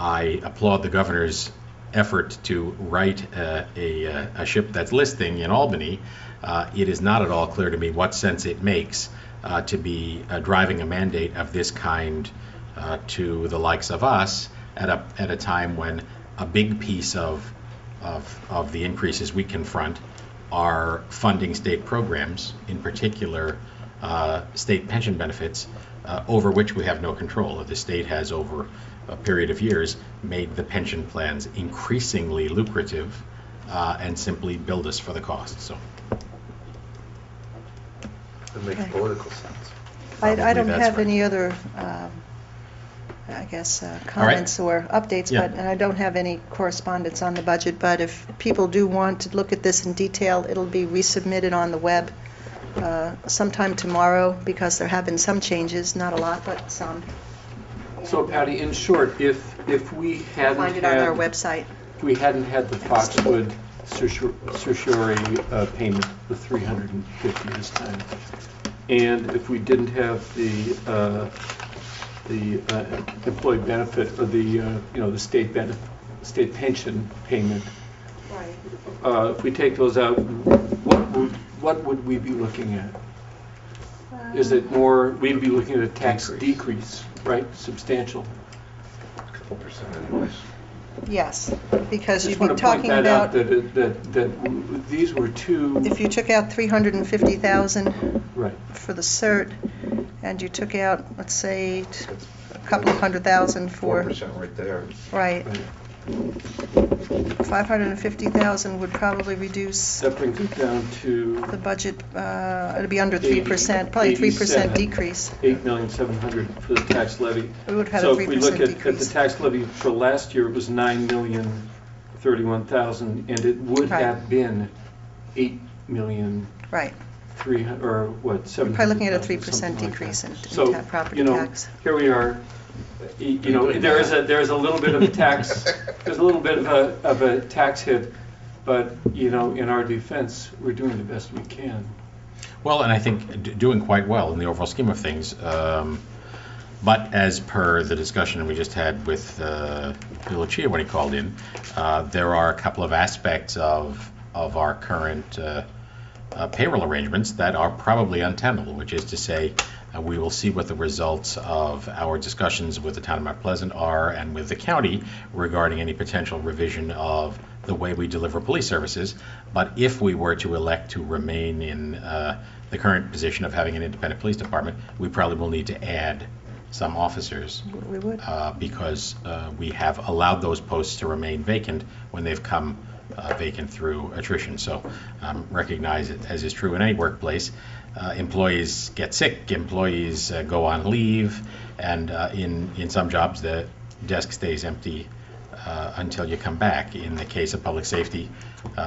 I applaud the governor's effort to write a ship that's listing in Albany. It is not at all clear to me what sense it makes to be driving a mandate of this kind to the likes of us at a time when a big piece of the increases we confront are funding state programs, in particular state pension benefits, over which we have no control. The state has, over a period of years, made the pension plans increasingly lucrative and simply billed us for the cost. So It makes Okay. political sense. I Probably don't that's have right. any other, comments or updates, Yeah. and I don't have any correspondence on the budget, but if people do want to look at this in detail, it'll be resubmitted on the web sometime tomorrow, because there have been some changes, not a lot, but some. So Patty, in short, if we hadn't Find it on our had, website. if we hadn't had the Foxwood certiorari payment, the $350 this time, and if we didn't have the employee benefit, or the state pension payment, Right. if we take those out, what would we be looking at? Is it more, we'd be looking at a tax decrease, right? Substantial. A couple percent anyways. Yes, because Just you'd want be to point talking that out, about, that these were two, if you took out 350,000 right. for the cert, and you took out, let's say, a couple of $100,000 for, 4% right there. right, Right. 550,000 would probably reduce That brings it down to the budget, it'd be under 3%, probably 3% decrease. 8,700,000 for the tax levy. We would have So a if we look 3% at the decrease. tax levy for last year, it was 9,031,000, and it would Right. have been 8,000,000. Right, 300, or what, 700,000. probably looking at a 3% something like decrease that. in So, property tax. here we are, there is a little bit of a tax, there's a little bit of a tax hit, But, you know, in our defense, we're doing the best we can. Well, and I think doing quite well in the overall scheme of things. But as per the discussion we just had with Bill Lucia when he called in, there are a couple of aspects of our current payroll arrangements that are probably untenable, which is to say, we will see what the results of our discussions with the town of Mount Pleasant are and with the county regarding any potential revision of the way we deliver police services. But if we were to elect to remain in the current position of having an independent police department, we probably will need to add some officers. We would. Because we have allowed those posts to remain vacant when they've come vacant through attrition. So recognize it, as is true in any workplace, employees get sick, employees go on leave, and in some jobs the desk stays empty until you come back. In the case of public safety,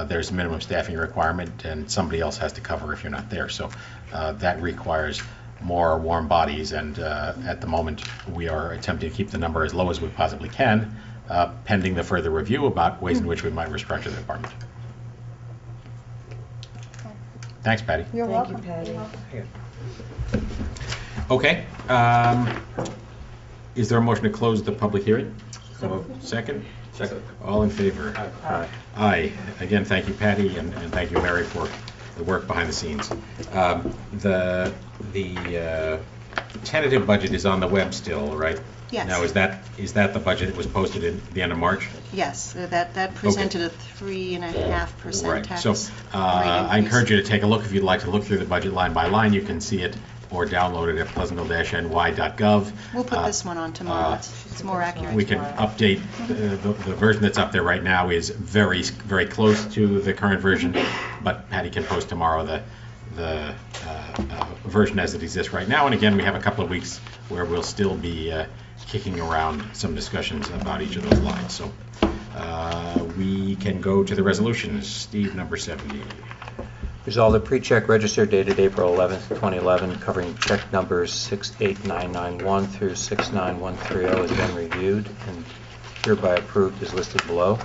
there's a minimum staffing requirement and somebody else has to cover if you're not there. So that requires more warm bodies, and at the moment we are attempting to keep the number as low as we possibly can, pending the further review about ways in which we might restructure the department. Thanks, Patty. You're Thank welcome. you, Patty. Okay. Is there a motion to close the public hearing? Second? Second. All in favor? Aye. Aye. Again, thank you, Patty, and thank you, Mary, for the work behind the scenes. The tentative budget is on the web still, right? Yes. Now, is that the budget that was posted at the end of March? Yes, that presented a 3.5% Right. tax So rate I increase. encourage you to take a look. If you'd like to look through the budget line by line, you can see it or download it at pleasantville-ny.gov. We'll put this one on tomorrow. It's more accurate. We can update, the version that's up there right now is very, very close to the current version, but Patty can post tomorrow the version as it exists right now. And again, we have a couple of weeks where we'll still be kicking around some discussions about each of those lines. So we can go to the resolutions. Steve, number 70. Resolved that pre-check register dated April 11th, 2011, covering check numbers 68991 through 69130 has been reviewed and hereby approved as listed below.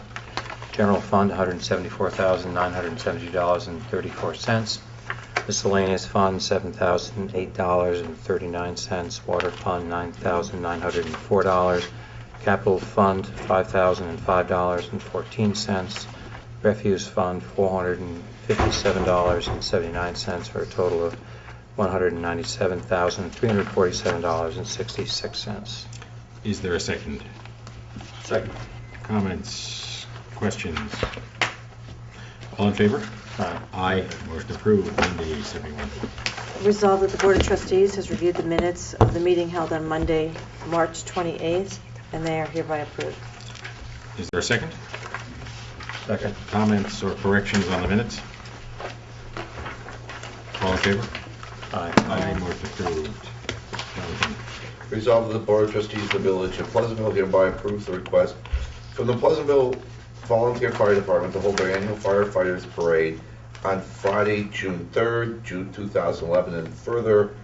General fund, $174,970.34. Miscellaneous fund, $7,008.39. Water fund, $9,904. Capital fund, $5,005.14. Refuse fund, $457.79, for a total of $197,347.66. Is there a second? Second. Comments, questions? All in favor? Aye. Motion approved. Monday, 71. Resolved that the Board of Trustees has reviewed the minutes of the meeting held on Monday, March 28th, and they are hereby approved. Is there a second? Second. Comments or corrections on the minutes? All in favor? Aye. Aye. Motion approved. Jonathan. Resolved that the Board of Trustees of the Village of Pleasantville hereby approves the request from the Pleasantville Volunteer Fire Department to hold their annual firefighters parade on Friday, June 3rd, June 2011, and further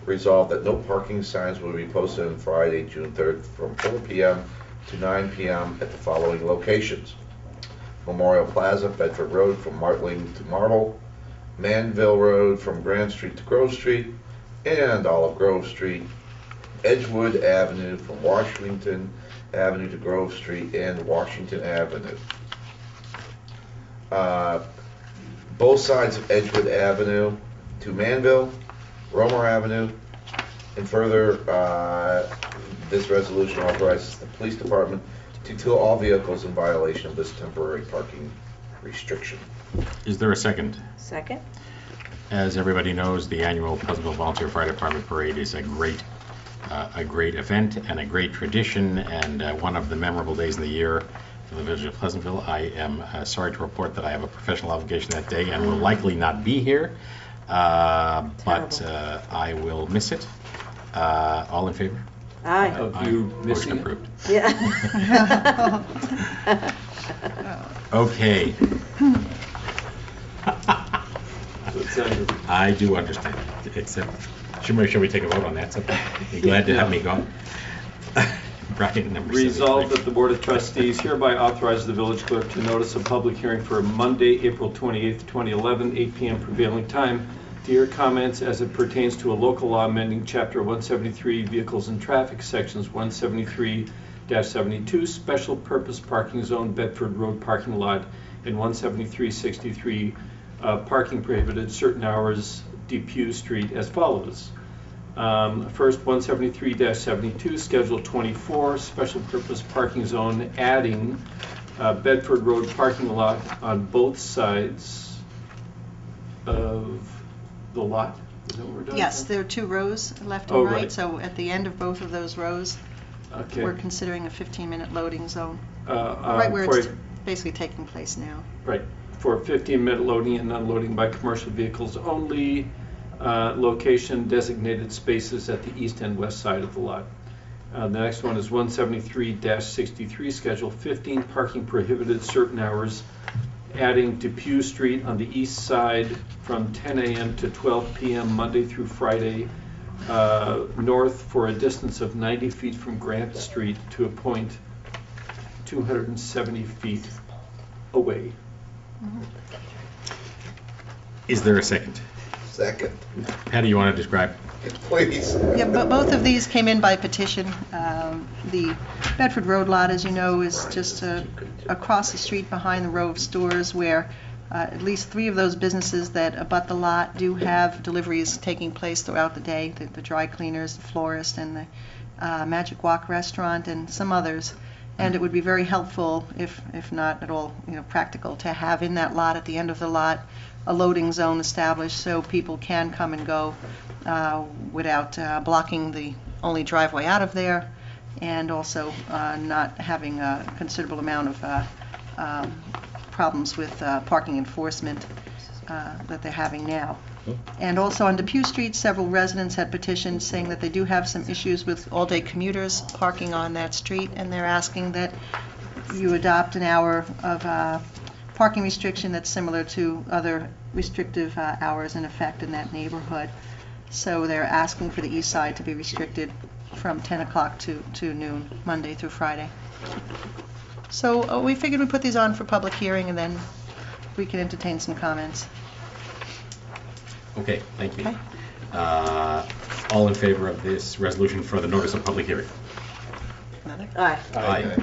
resolved that no parking signs will be posted on Friday, June 3rd from 4 p.m. to 9 p.m. at the following locations: Memorial Plaza, Bedford Road from Martling to Marble, Manville Road from Grand Street to Grove Street, and Olive Grove Street, Edgewood Avenue from Washington Avenue to Grove Street, and Washington Avenue. Both sides of Edgewood Avenue to Manville, Romer Avenue, and further, this resolution authorizes the police department to tow all vehicles in violation of this temporary parking restriction. Is there a second? Second? As everybody knows, the annual Pleasantville Volunteer Fire Department Parade is a great event and a great tradition, and one of the memorable days in the year for the Village of Pleasantville. I am sorry to report that I have a professional obligation that day and will likely not be here, but I will miss it. All in favor? Aye. Of Aye. you Motion missing it? approved. Yeah. Okay. So it's under. I do understand. Except, shall we take a vote on that? So you're glad to have me gone. Bracket number Resolved 73. that the Board of Trustees hereby authorizes the village clerk to notice a public hearing for Monday, April 28th, 2011, 8 p.m. prevailing time, to hear comments as it pertains to a local law amending Chapter 173, Vehicles and Traffic, Sections 173-72, Special Purpose Parking Zone, Bedford Road Parking Lot, and 173-63, Parking Prohibited, Certain Hours, Depew Street, as follows. First, 173-72, Schedule 24, Special Purpose Parking Zone, adding Bedford Road Parking Lot on both sides of the lot. Is that what we're doing? Yes, there are 2 rows, left Oh, and right, right. so at the end of both of those rows, Okay. we're considering a 15-minute loading zone, Uh, right where for- it's basically taking place now. Right, for 15-minute loading and unloading by commercial vehicles only, location designated spaces at the east and west side of the lot. The next one is 173-63, Schedule 15, Parking Prohibited, Certain Hours, adding Depew Street on the east side from 10 a.m. to 12 p.m. Monday through Friday, north for a distance of 90 feet from Grant Street to a point 270 feet away. Is there a second? Second, Patty, you want to describe? please. Yeah, but both of these came in by petition. The Bedford Road lot, as you know, is just across the street behind the row of stores where at least 3 of those businesses that abut the lot do have deliveries taking place throughout the day, the dry cleaners, the florist, and the Magic Walk restaurant, and some others. And it would be very helpful, if not at all, practical, to have in that lot, at the end of the lot, a loading zone established so people can come and go without blocking the only driveway out of there, and also not having a considerable amount of problems with parking enforcement that they're having now. And also on Depew Street, several residents had petitioned saying that they do have some issues with all-day commuters parking on that street, and they're asking that you adopt an hour of parking restriction that's similar to other restrictive hours in effect in that neighborhood. So they're asking for the east side to be restricted from 10 o'clock to noon, Monday through Friday. So we figured we'd put these on for public hearing, and then we can entertain some comments. Okay, thank you. Okay. All in favor of this resolution for the notice of public hearing? Aye. Aye.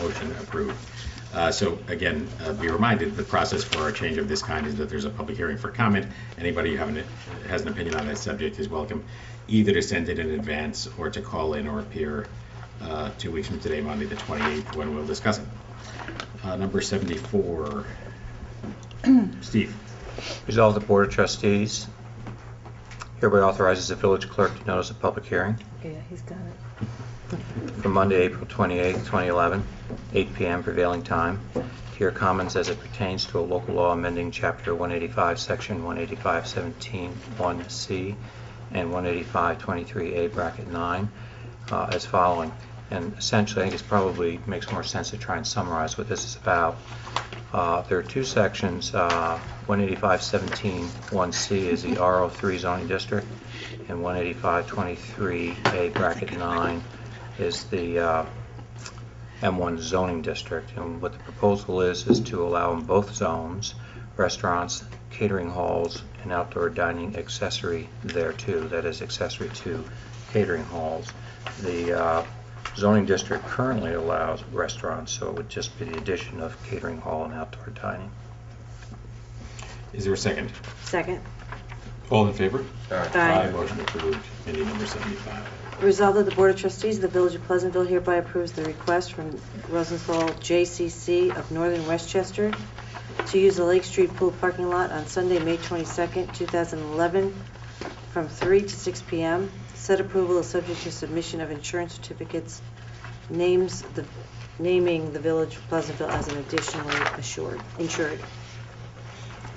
Motion approved. So again, be reminded, the process for a change of this kind is that there's a public hearing for comment. Anybody who has an opinion on that subject is welcome either to send it in advance or to call in or appear 2 weeks from today, Monday the 28th, when we'll discuss it. Number 74. Steve. Resolved, the Board of Trustees hereby authorizes the village clerk to notice a public hearing Yeah, he's got it. for Monday, April 28, 2011, 8 p.m. prevailing time, to hear comments as it pertains to a local law amending Chapter 185, Section 185-17(1)(c) and 185-23A, bracket 9, as following. And essentially, I think it probably makes more sense to try and summarize what this is about. There are 2 sections. 185-17(1)(c) is the RO3 zoning district, and 185-23A, bracket 9, is the M1 zoning district. And what the proposal is to allow in both zones restaurants, catering halls, and outdoor dining accessory thereto, that is accessory to catering halls. The zoning district currently allows restaurants, so it would just be the addition of catering hall and outdoor dining. Is there a second? Second. All in favor? Aye. Motion approved. Committee number 75. Resolved that the Board of Trustees of the Village of Pleasantville hereby approves the request from Rosenthal JCC of Northern Westchester to use the Lake Street Pool parking lot on Sunday, May 22nd, 2011, from 3 to 6 p.m. Said approval is subject to submission of insurance certificates naming the Village of Pleasantville as an additionally insured.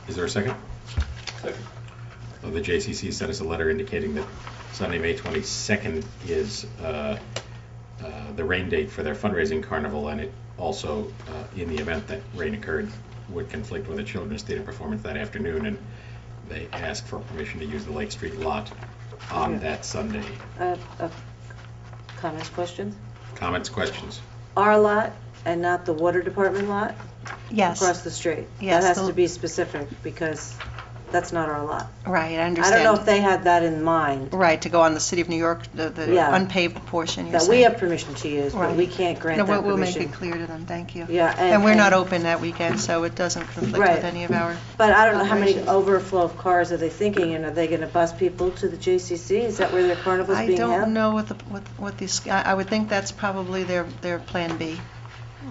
Is there a second? Second. Well, the JCC sent us a letter indicating that Sunday, May 22nd is the rain date for their fundraising carnival, and it also, in the event that rain occurred, would conflict with a children's theater performance that afternoon, and they asked for permission to use the Lake Street lot on that Sunday. Comments, questions? Comments, questions? Our lot and not the water department lot Yes, across the street. Yes, That has the- to be specific because that's not our lot. right, I I understand. don't know if they had that in mind, Right, to go on the City of New York, the Yeah. unpaved portion, you're that saying. we have permission to use, but Right. we can't grant No, that we'll make permission. it clear to them, thank you. Yeah, And we're not open that weekend, so it doesn't conflict Right. with any of our, But I don't know how many operations. overflow of cars are they thinking, and are they gonna bus people to the JCC? Is that where their carnival's I being held? don't know what these, I would think that's probably their plan B.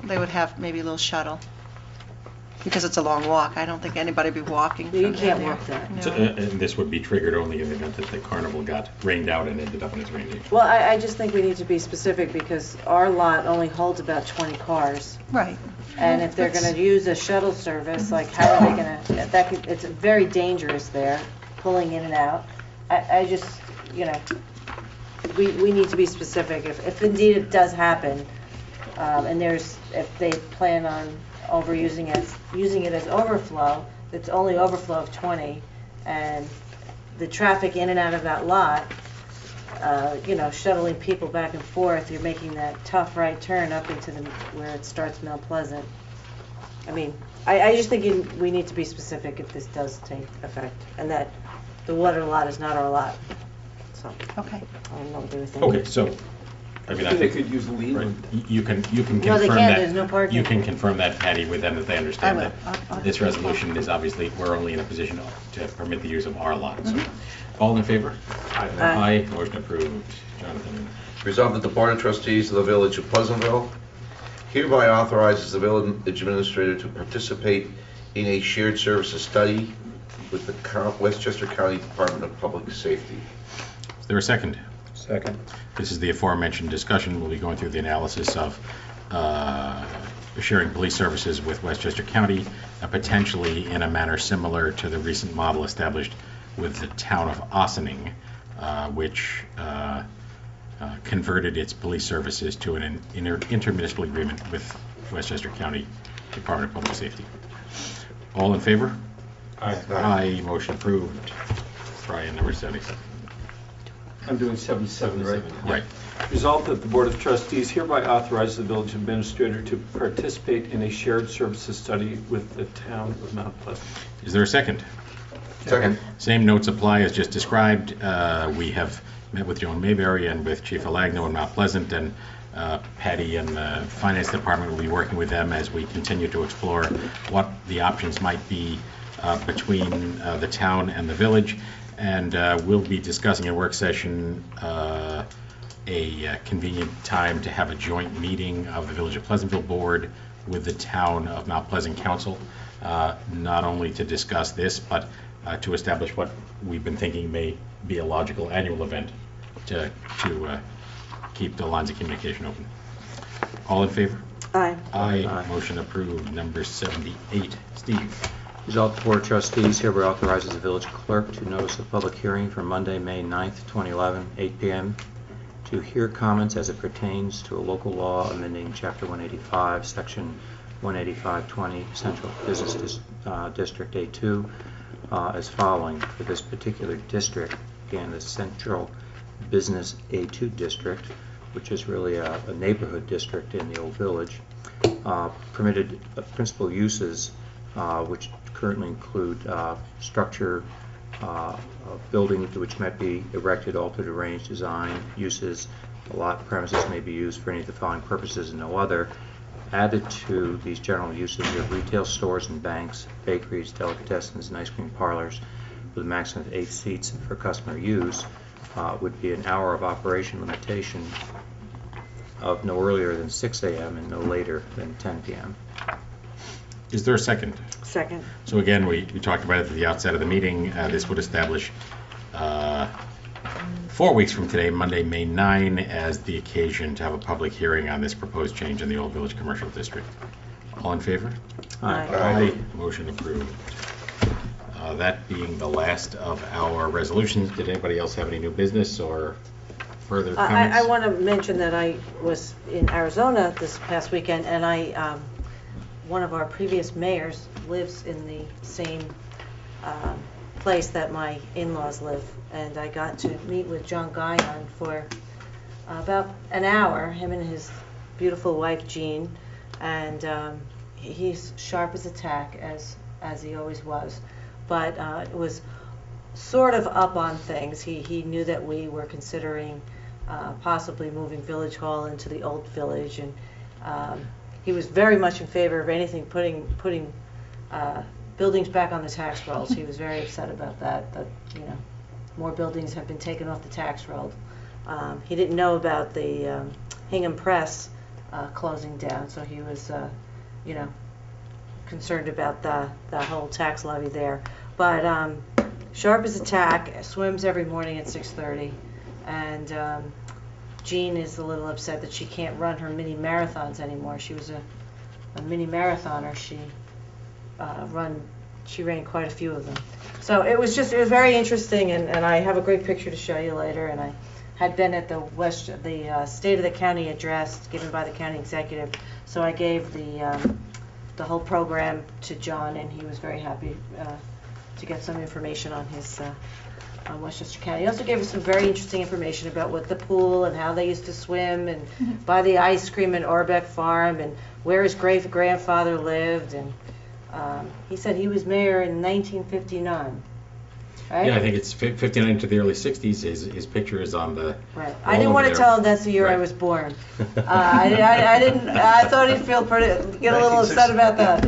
They would have maybe a little shuttle, because it's a long walk. I don't think anybody would be walking You from can't there. walk that. No. So, and this would be triggered only in the event that the carnival got rained out and ended up in its rain date. Well, I just think we need to be specific because our lot only holds about 20 cars. Right. And if they're gonna use a shuttle service, like how are they gonna, it's very dangerous there, pulling in and out. I just, you know, we need to be specific. If indeed it does happen, and if they plan on using it as overflow, it's only overflow of 20, and the traffic in and out of that lot, you know, shuttling people back and forth, you're making that tough right turn up into where it starts Mount Pleasant. I mean, I just think we need to be specific if this does take effect, and that the water lot is not our lot. So, Okay. I don't know what they were thinking. Okay, so, I mean, I They think, could use Leland. you can confirm No, they can't. that. There's no parking. You can confirm that, Patty, with them, that they understand I will. that I'll this just- resolution is obviously, we're only in a position to permit the use of our lot. So, all in favor? Aye. Aye, motion approved. Jonathan? Resolved that the Board of Trustees of the Village of Pleasantville hereby authorizes the village administrator to participate in a shared services study with the Westchester County Department of Public Safety. Is there a second? Second. This is the aforementioned discussion. We'll be going through the analysis of sharing police services with Westchester County, potentially in a manner similar to the recent model established with the town of Ossining, which converted its police services to an intermunicipal agreement with Westchester County Department of Public Safety. All in favor? Aye. Aye, motion approved. Brian, number 77. I'm doing 77, right? Right. Resolved that the Board of Trustees hereby authorizes the village administrator to participate in a shared services study with the town of Mount Pleasant. Is there a second? Second. Same notes apply as just described. We have met with Joan Mayberry and with Chief Alagno in Mount Pleasant, and Patty and the Finance Department will be working with them as we continue to explore what the options might be between the town and the village. And we'll be discussing in a work session a convenient time to have a joint meeting of the Village of Pleasantville Board with the Town of Mount Pleasant Council, not only to discuss this, but to establish what we've been thinking may be a logical annual event to keep the lines of communication open. All in favor? Aye. Aye. Motion approved. Number 78. Steve? Resolved, the Board of Trustees hereby authorizes the village clerk to notice a public hearing for Monday, May 9th, 2011, 8 p.m. to hear comments as it pertains to a local law amending Chapter 185, Section 18520, Central Business District A2, as following. For this particular district, again, the Central Business A2 district, which is really a neighborhood district in the old village, permitted principal uses which currently include structure, building which might be erected, altered, arranged, designed, uses. The lot premises may be used for any of the following purposes and no other. Added to these general uses are retail stores and banks, bakeries, delicatessens, and ice cream parlors with a maximum of 8 seats for customer use. Would be an hour of operation limitation of no earlier than 6 a.m. and no later than 10 p.m. Is there a second? Second. So again, we talked about it at the outset of the meeting. This would establish 4 weeks from today, Monday, May 9, as the occasion to have a public hearing on this proposed change in the Old Village Commercial District. All in favor? Aye. Aye. Motion approved. That being the last of our resolutions, did anybody else have any new business or further comments? I want to mention that I was in Arizona this past weekend, and one of our previous mayors lives in the same place that my in-laws live, and I got to meet with John Guyon for about an hour, him and his beautiful wife Jean, and he's sharp as a tack, as he always was, but it was sort of up on things. He knew that we were considering possibly moving Village Hall into the old village, and he was very much in favor of anything putting buildings back on the tax rolls. He was very upset about that more buildings have been taken off the tax roll. He didn't know about the Hingham Press closing down, so he was concerned about the whole tax levy there. But sharp as a tack, swims every morning at 6:30, and Jean is a little upset that she can't run her mini marathons anymore. She was a mini marathoner. She ran quite a few of them. So it was very interesting, and I have a great picture to show you later. And I had been at the State of the County address given by the county executive, so I gave the whole program to John, and he was very happy to get some information on his on Westchester County. He also gave us some very interesting information about what the pool and how they used to swim and buy the ice cream at Orbeck Farm and where his great-grandfather lived. And he said he was mayor in 1959. Right? Yeah, I think it's 59 to the early 60s. His picture is on the right. I didn't want to tell him that's the year I was born. I didn't. I thought he'd get a little upset about that.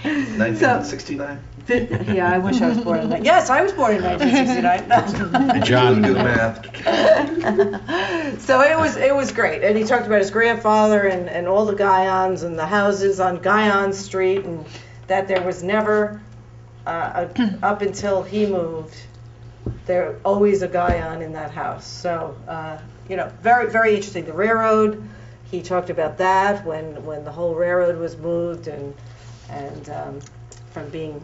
1969? Yeah, I wish I was born in that. Yes, I was born in 1969. John, do the math. So it was great, and he talked about his grandfather and all the Guions and the houses on Guion Street, and that there was never up until he moved, there always a Guion in that house. So very, very interesting. The railroad, he talked about that when the whole railroad was moved and from being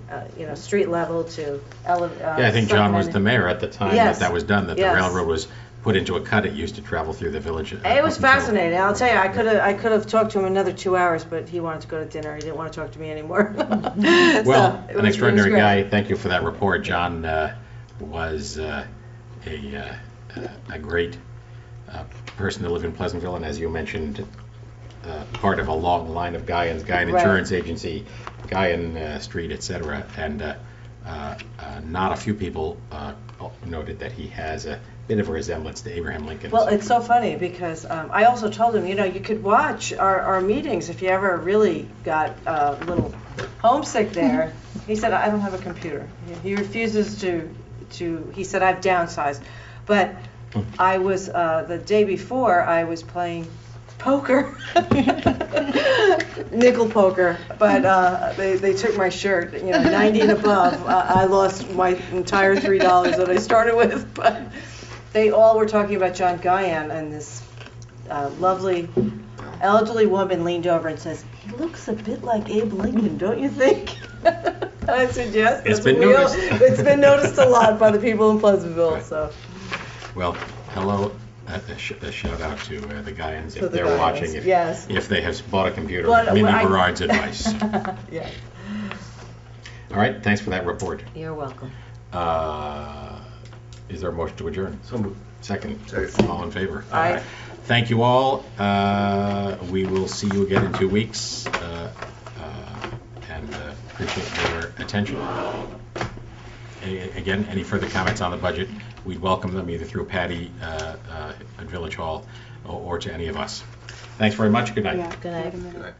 street level to yeah, I think John was the mayor at the time that was done. That the railroad was put into a cut. It used to travel through the village. It was fascinating. I'll tell you, I could have talked to him another 2 hours, but he wanted to go to dinner. He didn't want to talk to me anymore. Well, an extraordinary guy. Thank you for that report. John was a great person to live in Pleasantville, and as you mentioned, part of a long line of Guion Insurance Agency, Guion Street, etc. And not a few people noted that he has a bit of a resemblance to Abraham Lincoln. Well, it's so funny because I also told him, you could watch our meetings if you ever really got a little homesick there. He said, I don't have a computer. He refuses to he said, I've downsized. But I was, the day before, I was playing poker, nickel poker, but they took my shirt, 90 and above. I lost my entire $3 that I started with, but they all were talking about John Guion, and this lovely elderly woman leaned over and says, he looks a bit like Abe Lincoln, don't you think? I said, yes. It's been noticed. It's been noticed a lot by the people in Pleasantville. Right. So. Well, hello. A shout out to the Guions if they're Guions. watching. If they have bought a computer, Minnie Berard's advice. Yeah. All right. Thanks for that report. You're welcome. Is there a motion to adjourn? So moved. Second. All in favor? Aye. Thank you all. We will see you again in 2 weeks, and appreciate your attention. Again, any further comments on the budget, we'd welcome them either through Patty at Village Hall or to any of us. Thanks very much. Good night. Good night. Good night.